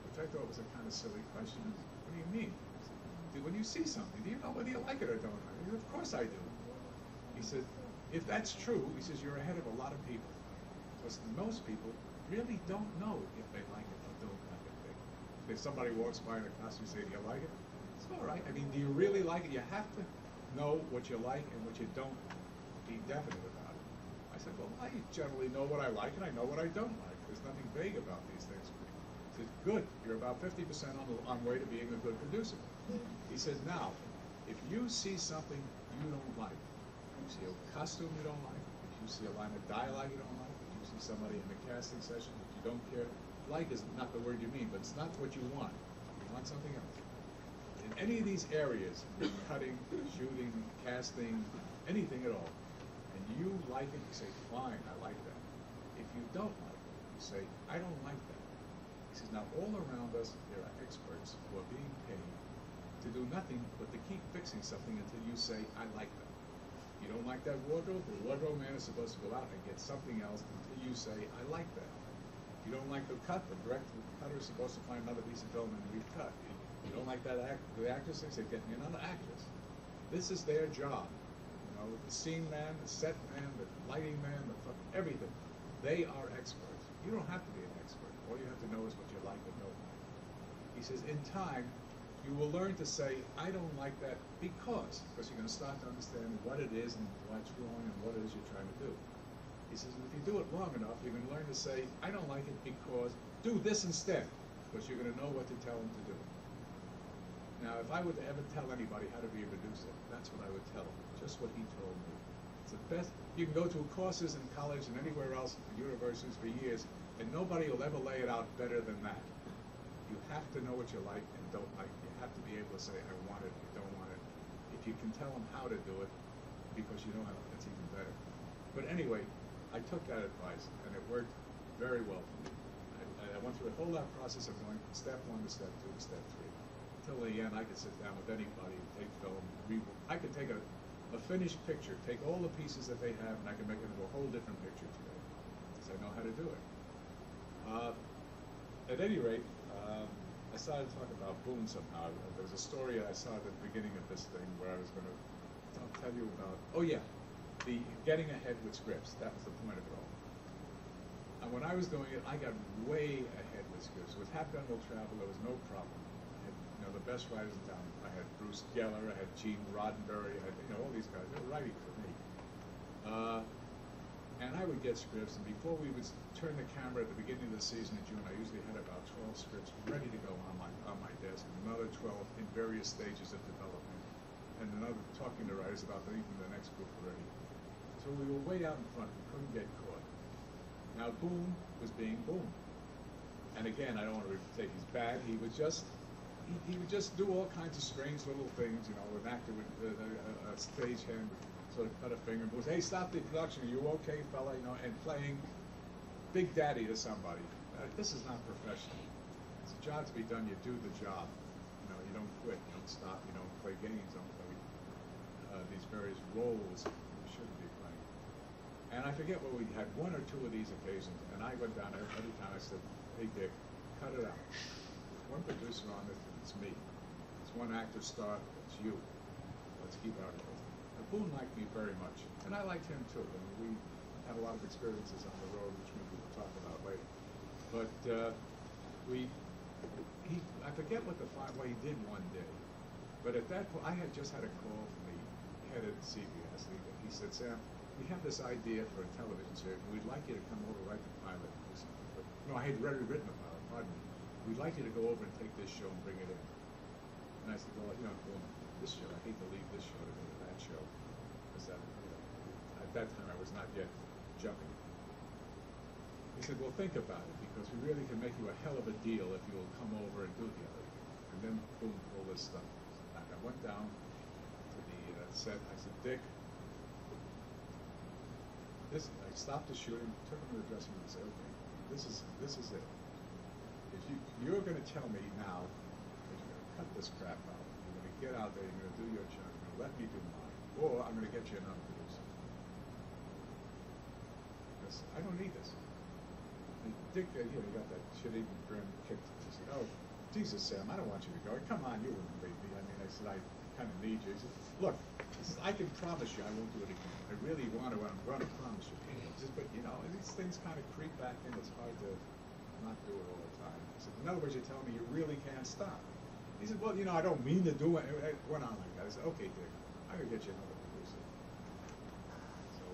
Which I thought was a kind of silly question. What do you mean? He said, when you see something, do you know whether you like it or don't like it? He said, of course I do. He said, if that's true, he says, you're ahead of a lot of people. Because most people really don't know if they like it or don't like it. If somebody walks by in a costume, say, do you like it? It's all right. I mean, do you really like it? You have to know what you like and what you don't. Be definite about it. I said, well, I generally know what I like and I know what I don't like. There's nothing vague about these things. He said, good. You're about 50% on way to being a good producer. He said, now, if you see something you don't like, you see a costume you don't like, if you see a line of dialogue you don't like, if you see somebody in the casting session that you don't care, like is not the word you mean, but it's not what you want. You want something else. In any of these areas, cutting, shooting, casting, anything at all, and you like it, you say, fine, I like that. If you don't like it, you say, I don't like that. He says, now all around us, there are experts who are being paid to do nothing but to keep fixing something until you say, I like that. You don't like that wardrobe? The wardrobe man is supposed to go out and get something else until you say, I like that. You don't like the cut, the cutter is supposed to find another piece of film and recut. You don't like that the actress, they say, get me another actress. This is their job. You know, the scene man, the set man, the lighting man, everything. They are experts. You don't have to be an expert. All you have to know is what you like and don't like. He says, in time, you will learn to say, I don't like that because you're going to start to understand what it is and what's wrong and what it is you're trying to do. He says, if you do it long enough, you're going to learn to say, I don't like it because do this instead, because you're going to know what to tell them to do. Now, if I would ever tell anybody how to be a producer, that's what I would tell them, just what he told me. It's the best. You can go to courses in college and anywhere else, universities for years, and nobody will ever lay it out better than that. You have to know what you like and don't like. You have to be able to say, I want it, I don't want it. If you can tell them how to do it, because you know how, it's even better. But anyway, I took that advice, and it worked very well for me. I went through a whole lot process of going from step 1 to step 2 to step 3. Until the end, I could sit down with anybody, take film, I could take a finished picture, take all the pieces that they have, and I can make it into a whole different picture today, because I know how to do it. At any rate, I started to talk about Boone somehow. There was a story I saw at the beginning of this thing where I was going to tell you about, the getting ahead with scripts. That was the point of it all. And when I was doing it, I got way ahead with scripts. With Half Gun Will Travel, there was no problem. I had, the best writers in town. I had Bruce Geller, I had Gene Roddenberry, I had, all these guys. They were writing for me. And I would get scripts, and before we would turn the camera at the beginning of the season in June, I usually had about 12 scripts ready to go on my desk, and another 12 in various stages of development, and another talking to writers about even the next book already. So we were way out in front. We couldn't get caught. Now Boone was being Boone, and again, I don't want to say he's bad. He would just do all kinds of strange little things. An actor would a stagehand would sort of cut a finger and goes, "Hey, stop the production. Are you okay, fella?" And playing Big Daddy to somebody. This is not professional. It's a job to be done. You do the job. You don't quit. You don't stop. You don't play games. You don't play these various roles you shouldn't be playing. And I forget what we had, 1 or 2 of these occasions, and I went down every time. I said, "Hey, Dick, cut it out. There's one producer on it. It's me. There's one actor star. It's you. Let's keep our goals." Boone liked me very much, and I liked him too. I mean, we had a lot of experiences on the road, which maybe we'll talk about later. But I forget what he did one day, but at that point, I had just had a call from the head at CBS. He said, "Sam, we have this idea for a television series, and we'd like you to come over and write the pilot." No, I had already written the pilot, pardon me. "We'd like you to go over and take this show and bring it in." And I said, "Well, this show, I hate to leave this show to go to that show." At that time, I was not yet jumping. He said, "Well, think about it, because we really can make you a hell of a deal if you'll come over and do the other." And then, boom, all this stuff. And I went down to the set. I said, "Dick, I stopped the shooting, took him to the dressing room, and said, okay, this is it. If you're going to tell me now that you're going to cut this crap out, you're going to get out there, you're going to do your job, you're going to let me do mine, or I'm going to get you another producer. Because I don't need this." And Dick, he got that shit-eating grin kicked. He said, "Oh, Jesus, Sam, I don't want you to go. Come on, you wouldn't leave me." I said, "I kind of need you." He said, "Look," he said, "I can promise you I won't do it again. I really want to, and I'm going to promise you." He said, "But, these things kind of creep back in. It's hard to not do it all the time." I said, "In other words, you're telling me you really can't stop." He said, well, you know, I don't mean to do it. It went on like that. I said, okay, Dick, I'm going to get you another producer. So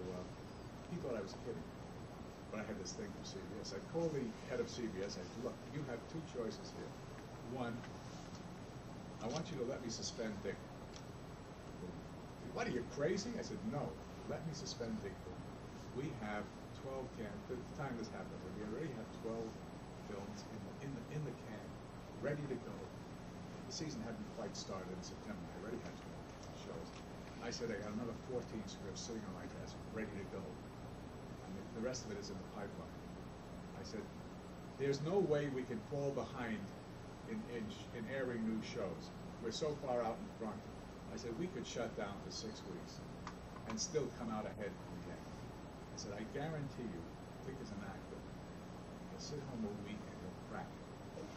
he thought I was kidding. But I had this thing from CBS. I called the head of CBS. I said, look, you have two choices here. One, I want you to let me suspend Dick. What, are you crazy? I said, no, let me suspend Dick. We have 12 cans. At the time this happened, we already have 12 films in the can, ready to go. The season hadn't quite started in September. I already had 12 shows. I said, I got another 14 scripts sitting on my desk, ready to go. And the rest of it is in the pipeline. I said, there's no way we can fall behind in airing new shows. We're so far out in front. I said, we could shut down for 6 weeks and still come out ahead from the game. I said, I guarantee you, Dick is an actor. He'll sit home a week and he'll crack.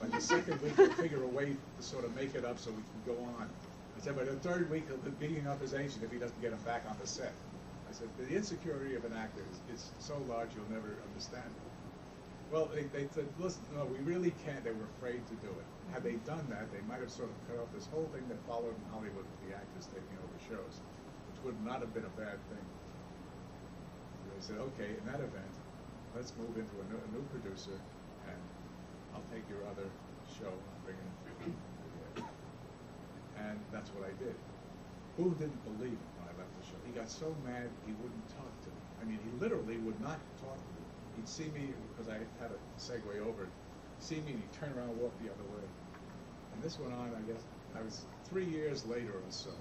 By the second week, he'll figure a way to sort of make it up so we can go on. I said, by the third week, he'll be beating up his agent if he doesn't get him back on the set. I said, the insecurity of an actor is so large you'll never understand it. Well, they said, listen, no, we really can't. They were afraid to do it. Had they done that, they might have sort of cut off this whole thing that followed in Hollywood with the actors taking over shows, which would not have been a bad thing. They said, okay, in that event, let's move into a new producer, and I'll take your other show and bring it in. And that's what I did. Boone didn't believe it when I left the show. He got so mad he wouldn't talk to me. I mean, he literally would not talk to me. He'd see me, because I had a segue over, see me and he'd turn around and walk the other way. And this went on, I guess, I was 3 years later or so.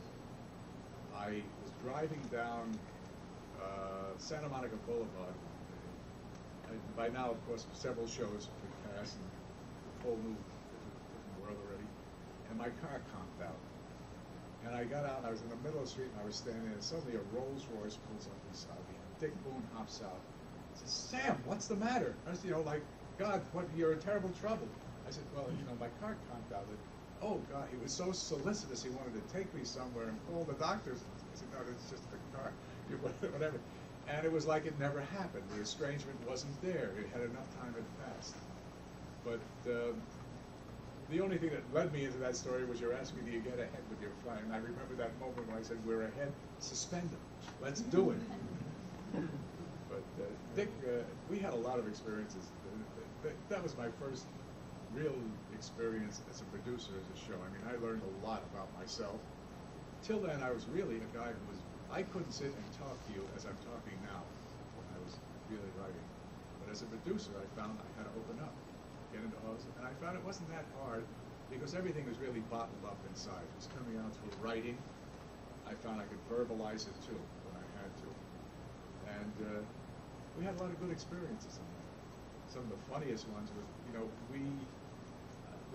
I was driving down Santa Monica Boulevard. By now, of course, several shows had passed and a whole new different world already. And my car conked out. And I got out, and I was in the middle of the street, and I was standing there, and suddenly a Rolls Royce pulls up beside me. Dick Boone hops out. He says, Sam, what's the matter? I was, you know, like, God, you're in terrible trouble. I said, well, you know, my car conked out. Oh, God, he was so solicitous, he wanted to take me somewhere and call the doctors. I said, no, it's just the car, whatever. And it was like it never happened. The estrangement wasn't there. It had enough time had passed. But the only thing that led me into that story was you're asking me, do you get ahead with your flying? And I remember that moment when I said, we're ahead, suspend them. Let's do it. But Dick, we had a lot of experiences. That was my first real experience as a producer as a show. I mean, I learned a lot about myself. Till then, I was really a guy who was, I couldn't sit and talk to you as I'm talking now when I was really writing. But as a producer, I found I had to open up, get into all this, and I found it wasn't that hard because everything was really bottled up inside. It was coming out through writing. I found I could verbalize it too when I had to. And we had a lot of good experiences in that. Some of the funniest ones was, you know, we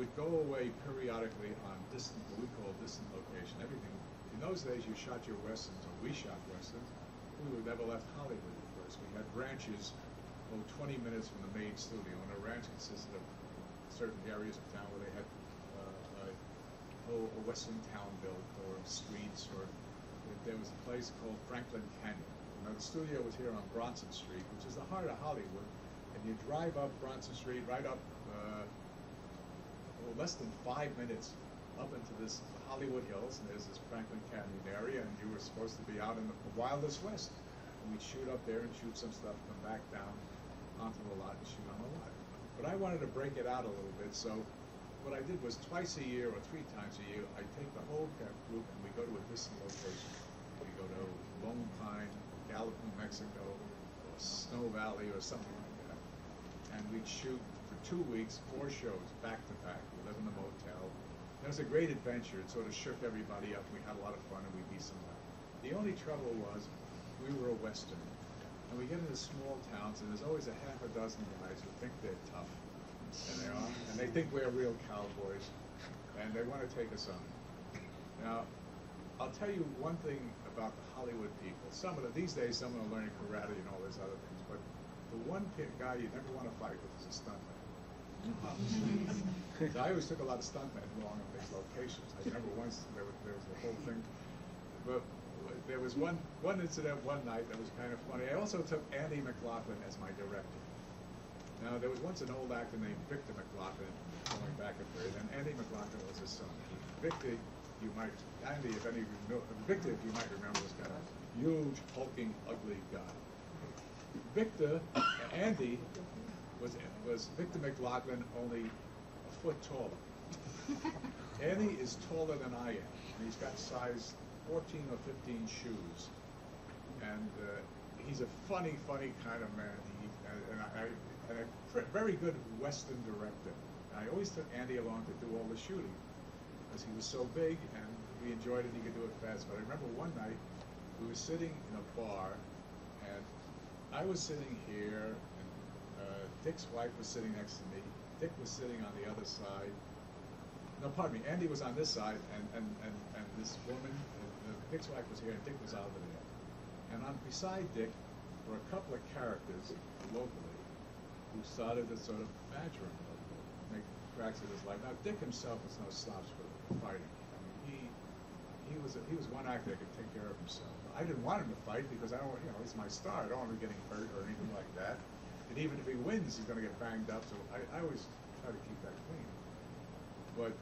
would go away periodically on distant, what we call distant location. Everything. In those days, you shot your westerns, or we shot westerns. We never left Hollywood at first. We had ranches, 20 minutes from the main studio, and a ranch consisted of certain areas of town where they had a western town built, or streets, or there was a place called Franklin Canyon. Now, the studio was here on Bronson Street, which is the heart of Hollywood, and you drive up Bronson Street, right up less than 5 minutes up into this Hollywood Hills, and there's this Franklin Canyon area, and you were supposed to be out in the wildest west. And we'd shoot up there and shoot some stuff, come back down onto the lot and shoot on the lot. But I wanted to break it out a little bit, so what I did was twice a year or 3 times a year, I'd take the whole group and we go to a distant location. We go to Lone Pine, Gallup, New Mexico, or Snow Valley, or something like that. And we'd shoot for 2 weeks, 4 shows, back to back. We live in the motel. It was a great adventure. It sort of shook everybody up. We had a lot of fun, and we'd be somewhere. The only trouble was we were a Western. And we get into small towns, and there's always a half a dozen guys who think they're tough. And they are. And they think we're real cowboys. And they want to take us on. Now, I'll tell you one thing about the Hollywood people. These days, some of them are learning karate and all these other things. But the one guy you never want to fight with is a stuntman. So I always took a lot of stuntmen along on these locations. I remember once there was the whole thing. But there was one incident one night that was kind of funny. I also took Andy McLaughlin as my director. Now, there was once an old actor named Victor McLaughlin, going back a period, and Andy McLaughlin was his son. Victor, you might, Andy, if any of you know, Victor, if you might remember, was kind of huge, hulking, ugly guy. Victor, Andy, was Victor McLaughlin only a foot taller. Andy is taller than I am, and he's got size 14 or 15 shoes. And he's a funny kind of man. And a very good Western director. And I always took Andy along to do all the shooting because he was so big and we enjoyed it. He could do it fast. But I remember one night we were sitting in a bar, and I was sitting here, and Dick's wife was sitting next to me. Dick was sitting on the other side. No, pardon me. Andy was on this side, and this woman, Dick's wife was here, and Dick was over there. And beside Dick were a couple of characters locally who started to sort of badger him, make cracks at his life. Now, Dick himself was no slouch for fighting. I mean, he was one actor that could take care of himself. I didn't want him to fight because I don't, he's my star. I don't want him getting hurt or anything like that. And even if he wins, he's going to get banged up. So I always try to keep that clean. But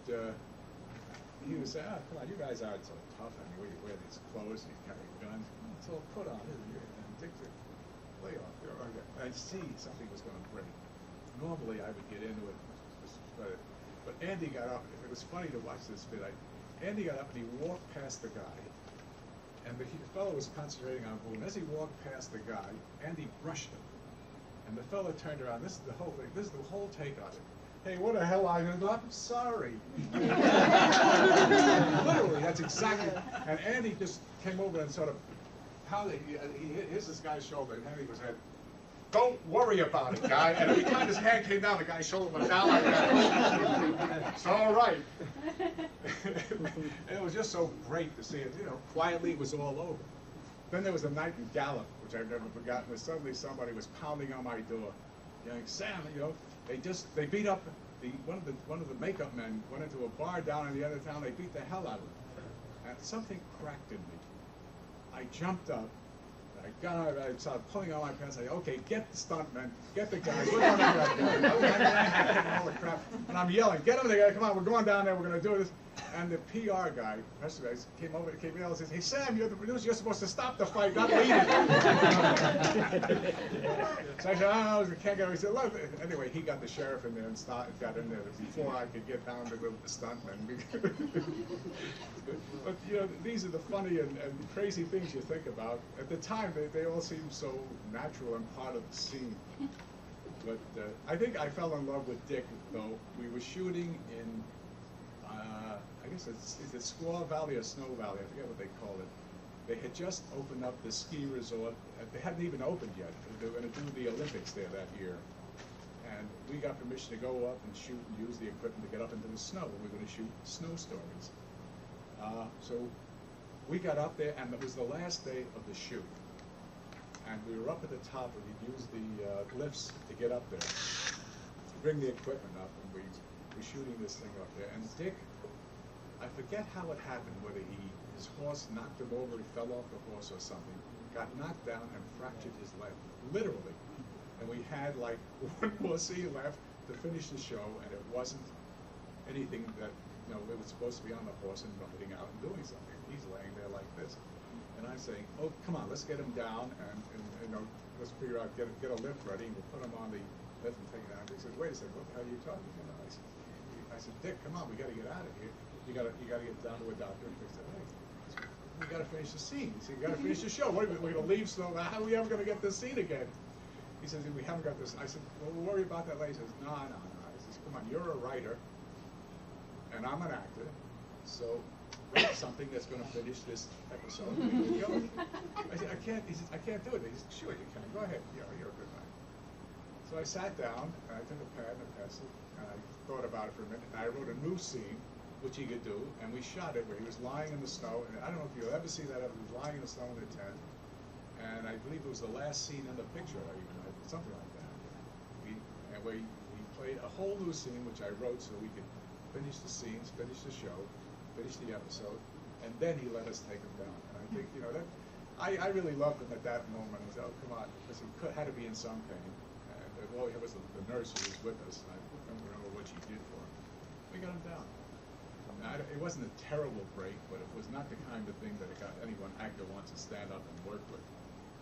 he would say, come on, you guys aren't so tough. I mean, you wear these clothes and you carry guns. It's all put on, isn't it? And Dick said, lay off. I see something was going to break. Normally, I would get into it, but Andy got up. It was funny to watch this bit. Andy got up and he walked past the guy, and the fellow was concentrating on Boone. As he walked past the guy, Andy brushed him, and the fellow turned around. This is the whole thing. This is the whole take on it. Hey, what the hell are you doing? I'm sorry. Literally, that's exactly. And Andy just came over and sort of pounded. He hit this guy's shoulder, and Andy was head. Don't worry about it, guy. And every time his hand came down, the guy's shoulder went down like that. It's all right. And it was just so great to see it. Quietly it was all over. Then there was a night in Gallup, which I've never forgotten, where suddenly somebody was pounding on my door, yelling, Sam, they beat up one of the makeup men went into a bar down in the other town. They beat the hell out of him. And something cracked in me. I jumped up. I started pulling on my pants. I said, okay, get the stuntmen, get the guys. We're going to do that. All the crap. And I'm yelling, get them together. Come on, we're going down there. We're going to do this. And the PR guy, came over, came in and says, hey, Sam, you're the producer. You're supposed to stop the fight, not lead it. So I said, oh, I can't get it. He said, look. Anyway, he got the sheriff in there and got in there before I could get down to the stuntmen. But, these are the funny and crazy things you think about. At the time, they all seemed so natural and part of the scene. But I think I fell in love with Dick, though. We were shooting in, I guess is it Squaw Valley or Snow Valley? I forget what they call it. They had just opened up the ski resort. They hadn't even opened yet. They were going to do the Olympics there that year. And we got permission to go up and shoot and use the equipment to get up into the snow. We were going to shoot snow stories. So we got up there, and it was the last day of the shoot. And we were up at the top, and we used the lifts to get up there, to bring the equipment up, and we were shooting this thing up there. And Dick, I forget how it happened, whether his horse knocked him over, he fell off the horse or something, got knocked down and fractured his leg, literally. And we had like one more scene left to finish the show, and it wasn't anything that, it was supposed to be on the horse and riding out and doing something. He's laying there like this. And I'm saying, oh, come on, let's get him down and let's figure out, get a lift ready, and we'll put him on the lift and take it down. He said, wait a second, what the hell are you talking about? I said, Dick, come on, we got to get out of here. You got to get down to a doctor and fix it. Hey, we got to finish the scene. He said, you got to finish the show. What, we're going to leave slow. How are we ever going to get this scene again? He says, we haven't got this. I said, well, we'll worry about that later. He says, no. I says, come on, you're a writer, and I'm an actor, so write something that's going to finish this episode. I said, I can't. He says, I can't do it. He said, sure you can. Go ahead. You're a good man. So I sat down, and I took a pad and a pencil, and I thought about it for a minute, and I wrote a new scene, which he could do, and we shot it where he was lying in the snow, and I don't know if you'll ever see that, he was lying in the snow in the tent, and I believe it was the last scene in the picture, or even something like that. We played a whole new scene, which I wrote so we could finish the scenes, finish the show, finish the episode, and then he let us take him down. And I think, that I really loved him at that moment. I said, oh, come on, because he had to be in some pain. And all it was the nurse who was with us, and I don't remember what she did for him. We got him down. It wasn't a terrible break, but it was not the kind of thing that any one actor wants to stand up and work with.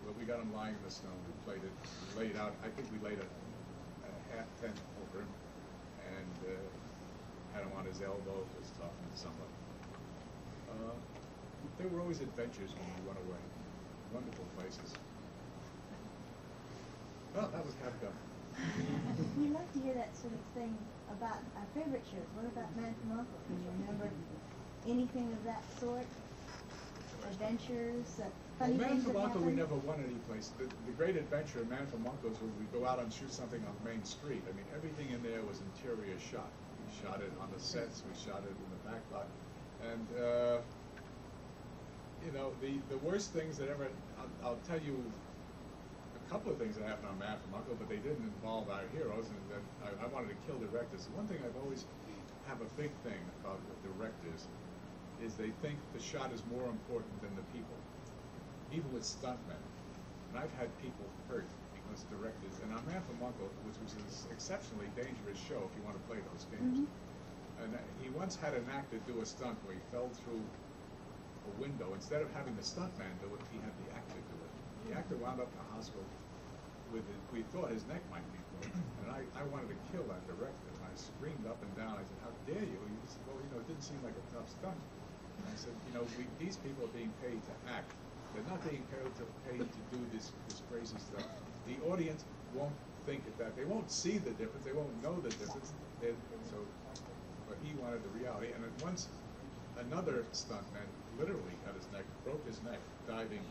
But we got him lying in the snow. We played it. We laid out. I think we laid a half tent over him and had him on his elbow, just talking to somebody. There were always adventures when we went away. Wonderful places. Well, that was kind of done. We love to hear that sort of thing about our favorite shows. What about Man From U.N.C.L.E? Can you remember anything of that sort? Adventures, funny Man things From that U.N.C.L.E, we happened? never won any place. The great adventure of Man From U.N.C.L.E is when we go out and shoot something on Main Street. I mean, everything in there was interior shot. We shot it on the sets. We shot it in the back lot. And, you know, the worst things that ever, I'll tell you a couple of things that happened on Man From U.N.C.L.E, but they didn't involve our heroes, and that I wanted to kill directors. The one thing I've always have a big thing about the directors is they think the shot is more important than the people, even with stuntmen. And I've had people hurt because directors, and on Man From U.N.C.L.E, which was an exceptionally dangerous show if you want to play those games, and he once had an actor do a stunt where he fell through a window. Instead of having the stuntman do it, he had the actor do it. The actor wound up in the hospital with we thought his neck might be broken, and I wanted to kill that director. And I screamed up and down. I said, "How dare you?" He said, "Well, you know, it didn't seem like a tough stunt." And I said, "You know, these people are being paid to act. They're not being paid to do this crazy stuff. The audience won't think of that. They won't see the difference. They won't know the difference." But he wanted the reality. And at once, another stuntman literally cut his neck, broke his neck, diving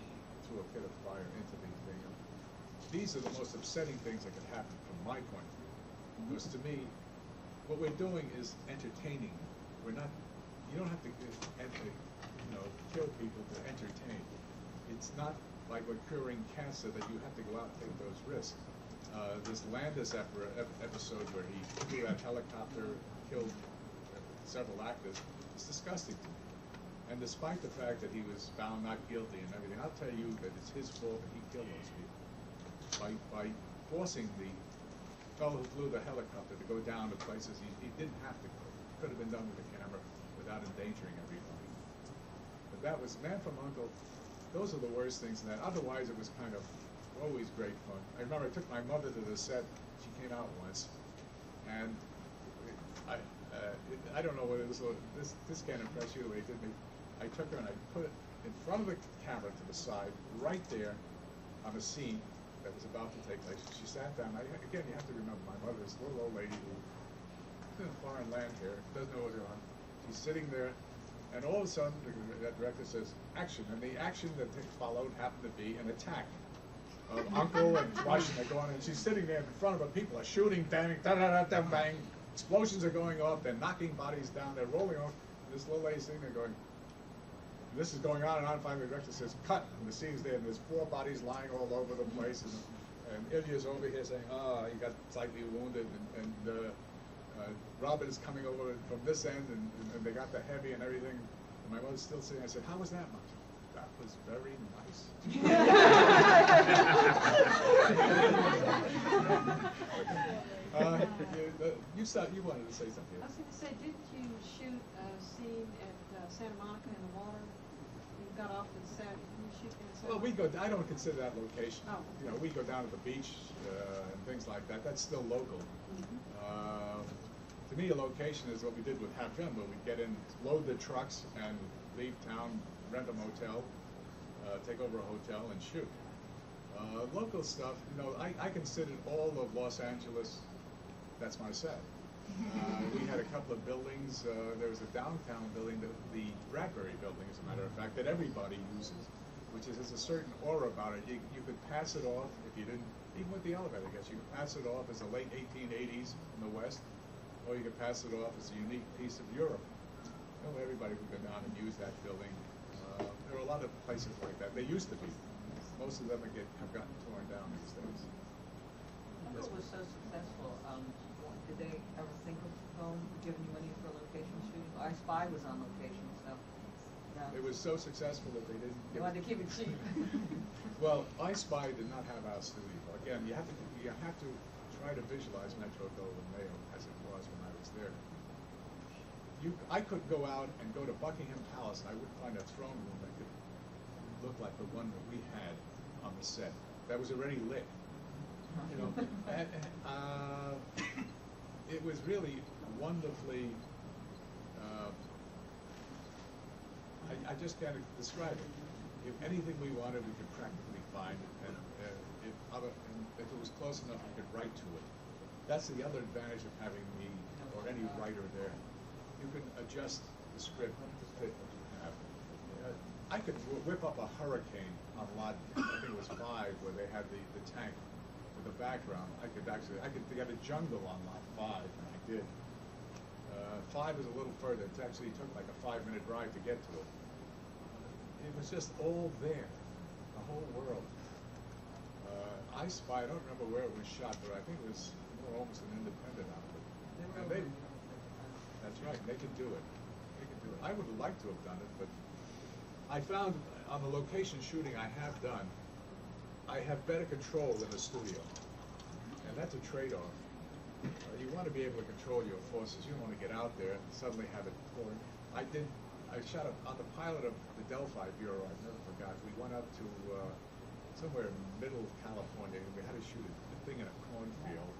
through a pit of fire into the thing. These are the most upsetting things that could happen from my point of view. Because to me, what we're doing is entertaining. We're not. You don't have to kill people to entertain. It's not like we're curing cancer that you have to go out and take those risks. This Landis episode where he flew that helicopter, killed several actors, it's disgusting to me. And despite the fact that he was found not guilty and everything, I'll tell you that it's his fault that he killed those people. By forcing the fellow who flew the helicopter to go down to places he didn't have to go. It could have been done with a camera without endangering everybody. But that was Man From U.N.C.L.E. Those are the worst things in that. Otherwise, it was kind of always great fun. I remember I took my mother to the set. She came out once, and I don't know whether this can't impress you the way it did me. I took her and I put it in front of the camera to the side, right there on a scene that was about to take place. She sat down. Again, you have to remember, my mother is a little old lady who's in a foreign land here, doesn't know what's going on. She's sitting there, and all of a sudden, that director says, "Action." And the action that followed happened to be an attack of Uncle and Russian are going, and she's sitting there in front of her. People are shooting, bang, da-da-da-da, bang. Explosions are going off. They're knocking bodies down. They're rolling off. This little lady's sitting there going, this is going on and on. Finally, the director says, "Cut." And the scene's there, and there's 4 bodies lying all over the place. And Ilya's over here saying, "Oh, he got slightly wounded." And Robin is coming over from this end, and they got the heavy and everything. And my mother's still sitting. I said, "How was that, Mom?" "That was very nice." You wanted to say something. I was going to say, didn't you shoot a scene at Santa Monica in the water? You got off the set. Didn't you shoot in Santa Monica? I don't consider that location. Oh. You know, we go down to the beach and things like that. That's still local. To me, a location is what we did with Half Gun, where we get in, load the trucks, and leave town, rent a motel, take over a hotel, and shoot. Local stuff, you know, I considered all of Los Angeles, that's my set. We had a couple of buildings. There was a downtown building, the Bradbury building, as a matter of fact, that everybody uses, which has a certain aura about it. You could pass it off, if you didn't, even with the elevator, I guess, you could pass it off as a late 1880s in the West, or you could pass it off as a unique piece of Europe. You know, everybody would go down and use that building. There are a lot of places like that. They used to be. Most of them have gotten torn down these days. Uncle was so successful. Did they ever think of giving you money for location shooting? I Spy was on location, so. No. It was so successful that they didn't. They wanted to keep it cheap. Well, I Spy did not have our studio. Again, you have to try to visualize Metro Goldwyn Mayer as it was when I was there. I could go out and go to Buckingham Palace, and I wouldn't find a throne room that could look like the one that we had on the set. That was already lit. You know, it was really wonderfully. I just can't describe it. If anything we wanted, we could practically find it, and if it was close enough, we could write to it. That's the other advantage of having me or any writer there. You can adjust the script to fit what you have. I could whip up a hurricane on lot, I think it was 5, where they had the tank with the background. I could get a jungle on lot 5, and I did. 5 is a little further. It actually took like a 5-minute drive to get to it. It was just all there, the whole world. I Spy, I don't remember where it was shot, but I think it was almost an independent outfit. And that's right, they can do it. They can do it. I would have liked to have done it, but I found on the location shooting I have done, I have better control than a studio. And that's a trade-off. You want to be able to control your forces. You don't want to get out there and suddenly have it poured. I shot on the pilot of the Delphi Bureau, I've never forgot. We went up to somewhere in middle of California, and we had to shoot a thing in a cornfield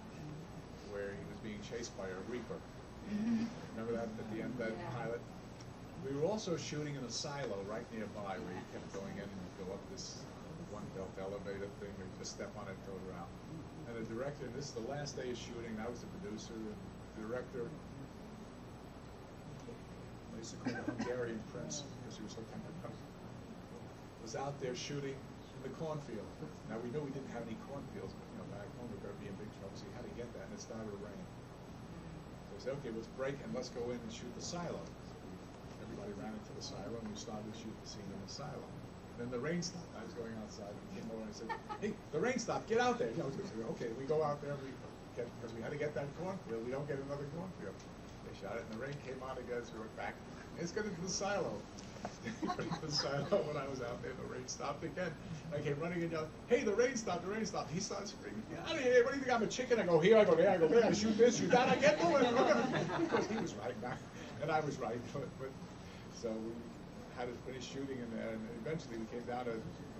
where he was being chased by a reaper. Remember that at the end of that pilot? We were also shooting in a silo right nearby where you kept going in and you go up this one-belt elevator thing, where you just step on it and go around. And the director, and this is the last day of shooting, I was the producer, and the director, basically the Hungarian prince, because he was so temperamental, was out there shooting in the cornfield. Now we knew we didn't have any cornfields, but back home we're going to be in big trouble, so you had to get that, and it started to rain. So we said, okay, let's break and let's go in and shoot the silo. So everybody ran into the silo, and we started to shoot the scene in the silo. Then the rain stopped. I was going outside, and came over and I said, hey, the rain stopped, get out there. Okay, we go out there, because we had to get that cornfield. We don't get another cornfield. They shot it, and the rain came on again, so we went back. Let's get into the silo. The silo, when I was out there, the rain stopped again. I came running and yelled, hey, the rain stopped, the rain stopped. He started screaming, get out of here, what do you think, I'm a chicken? I go here, I go there, I go there, I shoot this, shoot that, I get to it. Because he was right, and I was right. But so we had to finish shooting in there, and eventually we came down to,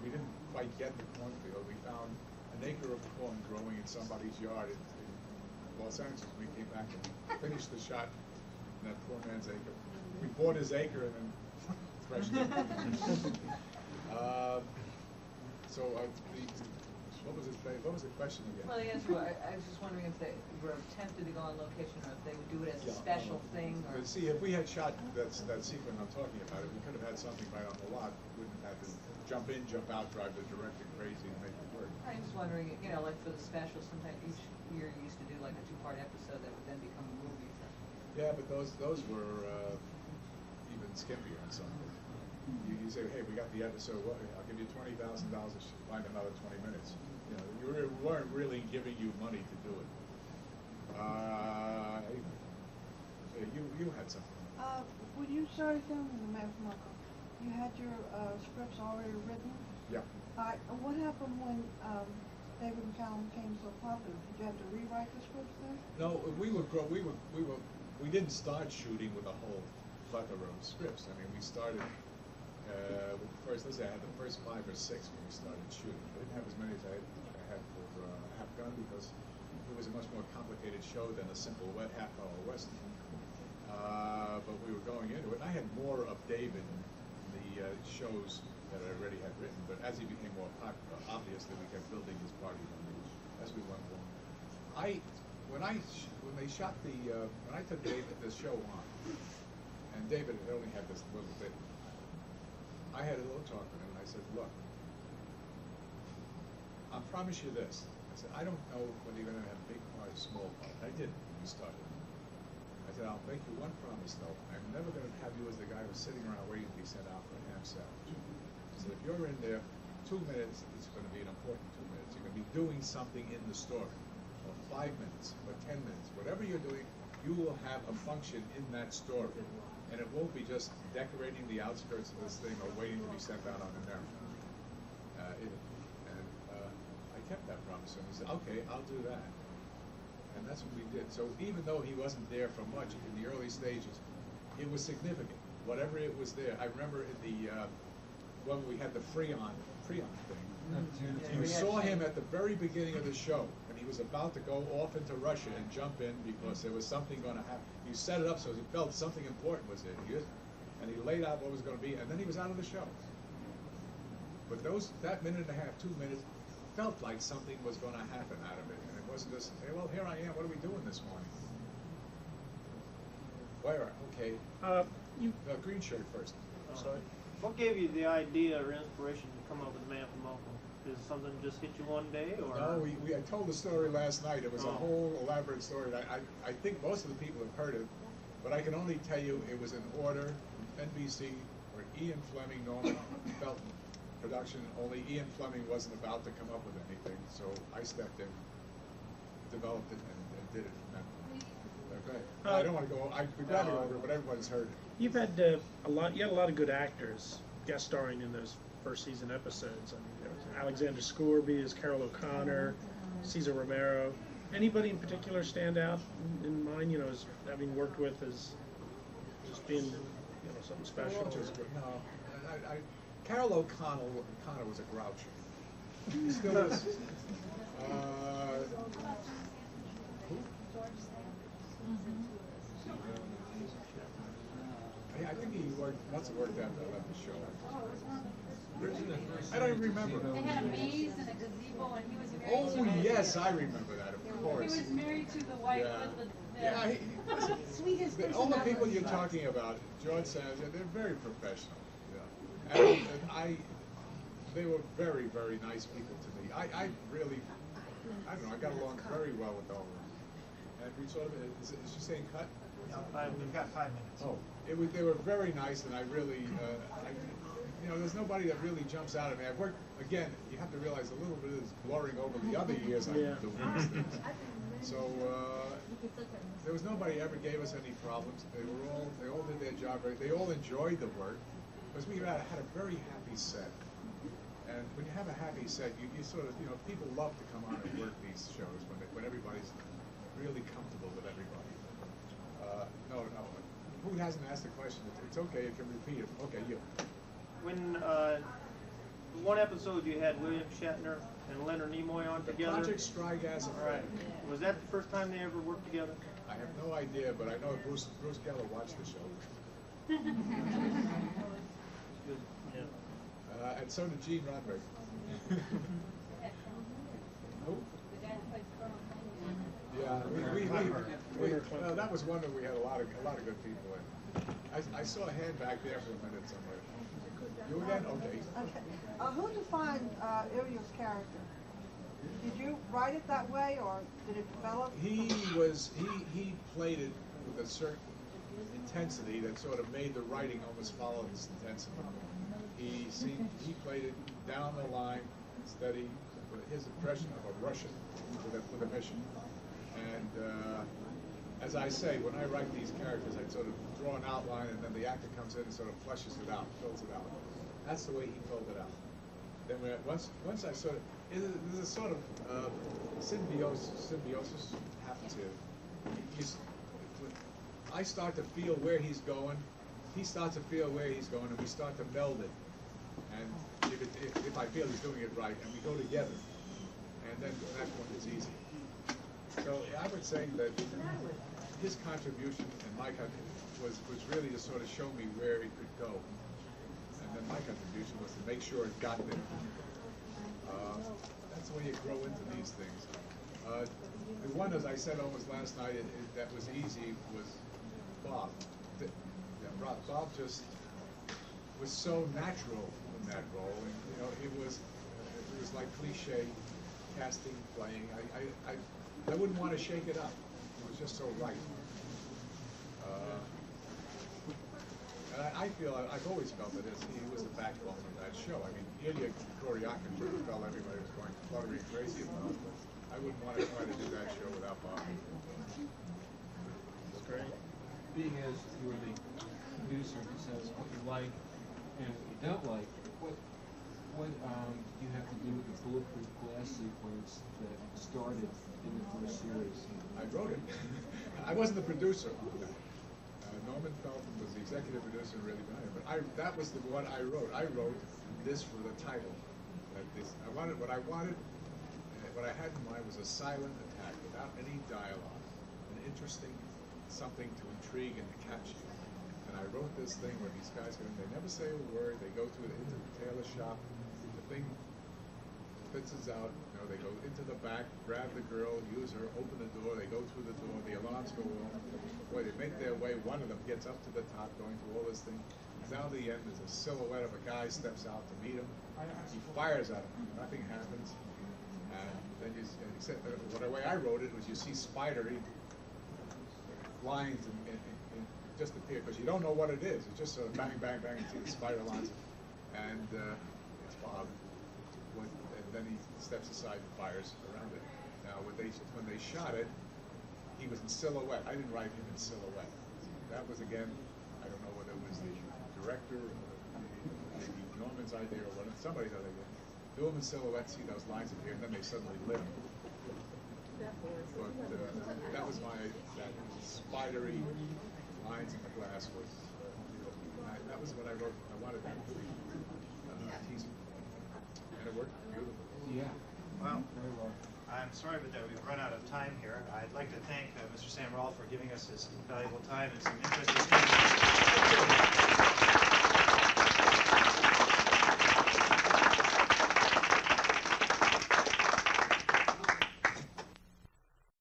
we didn't quite get the cornfield. We found an acre of corn growing in somebody's yard in Los Angeles. We came back and finished the shot in that poor man's acre. We bought his acre and then threshed it. What was the question again? Well, the answer, I was just wondering if they were tempted to go on location, or if they would do it as a special thing. Or... See, if we had shot that sequence I'm talking about, we could have had something right on the lot. We wouldn't have had to jump in, jump out, drive the director crazy and make it work. I was wondering, like for the special, sometimes each year you used to do like a 2-part episode that would then become a movie. Yeah, but those were even skimpier on some. You say, hey, we got the episode. Well, I'll give you $20,000 to find another 20 minutes. You weren't really giving you money to do it. You had something. When you started filming The Man From U.N.C.L.E., you had your scripts already written? Yeah. What happened when David McCallum became so popular? Did you have to rewrite the scripts then? No, we didn't start shooting with a whole plethora of scripts. I mean, we started with the first. Let's say I had the first 5 or 6 when we started shooting. I didn't have as many as I had for Half Gun, because it was a much more complicated show than a simple half-hour western. But we were going into it. I had more of David in the shows that I already had written. But as he became more popular, obviously we kept building his party as we went along. When they shot when I took David the show on, and David had only had this little bit, I had a little talk with him, and I said, look, I promise you this. I said, I don't know whether you're going to have a big part or small part. I didn't when we started. I said, I'll make you one promise, though. I'm never going to have you as the guy who's sitting around waiting to be sent out for a ham sandwich. I said, if you're in there 2 minutes, it's going to be an important 2 minutes. You're going to be doing something in the story. Or 5 minutes, or 10 minutes. Whatever you're doing, you will have a function in that story. And it won't be just decorating the outskirts of this thing or waiting to be sent out on an errand. I kept that promise, and he said, okay, I'll do that. And that's what we did. So even though he wasn't there for much in the early stages, it was significant. Whatever it was there. I remember in the when we had the Freon thing. You saw him at the very beginning of the show, and he was about to go off into Russia and jump in because there was something going to happen. You set it up so he felt something important was there. And he laid out what was going to be, and then he was out of the show. But that minute and a half, 2 minutes, felt like something was going to happen out of it, and it wasn't just, hey, well, here I am. What are we doing this morning? Where? Okay. Green shirt first. I'm sorry. What gave you the idea or inspiration to come up with Man From U.N.C.L.E? Did something just hit you one day, or? No, I told the story last night. It was a whole elaborate story. I think most of the people have heard it, but I can only tell you it was an order from NBC where Ian Fleming, Norman Felton production. Only Ian Fleming wasn't about to come up with anything, so I stepped in, developed it, and did it from that. Okay. I don't want to go. I'd be glad to go over it, but everyone's heard it. You've had You had a lot of good actors guest starring in those first season episodes. I mean, there was Alexander Scourby as Carol O'Connor, Cesar Romero. Anybody in particular stand out in mind? You know, as having worked with as just being, something special. No, Carol O'Connor was a grouch. He still is. Who? I think he must have worked after I left the show. I don't even remember. They had a maze and a gazebo, and he was married to Oh, yes, I remember that, of course. He was married to the wife with the sweetest person all the ever. people you're talking about, George Sanders, they're very professional. Yeah. And they were very, very nice people to me. I really, I don't know, I got along very well with all of them. And we sort of, is she saying cut? No, we've got 5 minutes. Oh, they were very nice, and I really, there's nobody that really jumps out at me. I've worked, again, you have to realize a little bit is blurring over the other years I've been doing these things. So, there was nobody ever gave us any problems. They all did their job right. They all enjoyed the work, because we had a very happy set. And when you have a happy set, you sort of, people love to come on and work these shows when everybody's really comfortable with everybody. No. Who hasn't asked the question? It's okay, you can repeat it. Okay, you. When one episode you had William Shatner and Leonard Nimoy on together. Project Strygas. All right. Was that the first time they ever worked together? I have no idea, but I know Bruce Geller watched the show. Good. Yeah. And so did Gene Roddenberry. Who? Yeah, that was one that we had a lot of good people in. I saw a hand back there for a minute somewhere. You again? Okay. Okay. Who defined Ilya's character? Did you write it that way, or did it develop? He played it with a certain intensity that sort of made the writing almost follow this intensity. He played it down the line, steady, with his impression of a Russian with a mission. And as I say, when I write these characters, I sort of draw an outline, and then the actor comes in and sort of fleshes it out, fills it out. That's the way he filled it out. Then once I sort of, there's a sort of symbiosis happens here. I start to feel where he's going, he starts to feel where he's going, and we start to meld it. And if I feel he's doing it right, and we go together, and then at that point it's easy. So I would say that his contribution and my contribution was really to sort of show me where it could go. And then my contribution was to make sure it got there. That's the way you grow into these things. The one, as I said almost last night, that was easy was Bob. Bob just was so natural in that role, and it was like cliche casting, playing. I wouldn't want to shake it up. It was just so right. And I feel I've always felt that he was the backbone of that show. I mean, Ilya Kuryakin felt everybody was going fluttering crazy about, but I wouldn't want to try to do that show without Bob. That's great. Being as you were the producer who says what you like and what you don't like, what do you have to do with the bulletproof glass sequence that started in the first series? I wrote it. I wasn't the producer on that. Norman Feldman was the executive producer and really behind it. But that was the one I wrote. I wrote this for the title. What I had in mind was a silent attack without any dialogue, an interesting something to intrigue and to catch you. And I wrote this thing where these guys go in, they never say a word, they go into the tailor shop, the thing fits out, they go into the back, grab the girl, use her, open the door, they go through the door, the alarms go off. Boy, they make their way, one of them gets up to the top, going through all this thing. Down to the end, there's a silhouette of a guy steps out to meet him. He fires at him, nothing happens. And then the way I wrote it was you see spidery lines and just appear, because you don't know what it is. It's just sort of bang, bang, bang, and see the spider lines. And it's Bob. And then he steps aside and fires around it. Now, when they shot it, he was in silhouette. I didn't write him in silhouette. That was, again, I don't know whether it was the director or maybe Norman's idea or whatever. Somebody's idea. Do him in silhouette, see those lines appear, and then they suddenly lit him. But that was that spidery lines in the glass was, that was what I wrote. I wanted that to be teasing. And it worked beautifully. Yeah. Well, I'm sorry, but we've run out of time here. I'd like to thank Mr. Sam Rolfe for giving us his valuable time and some interesting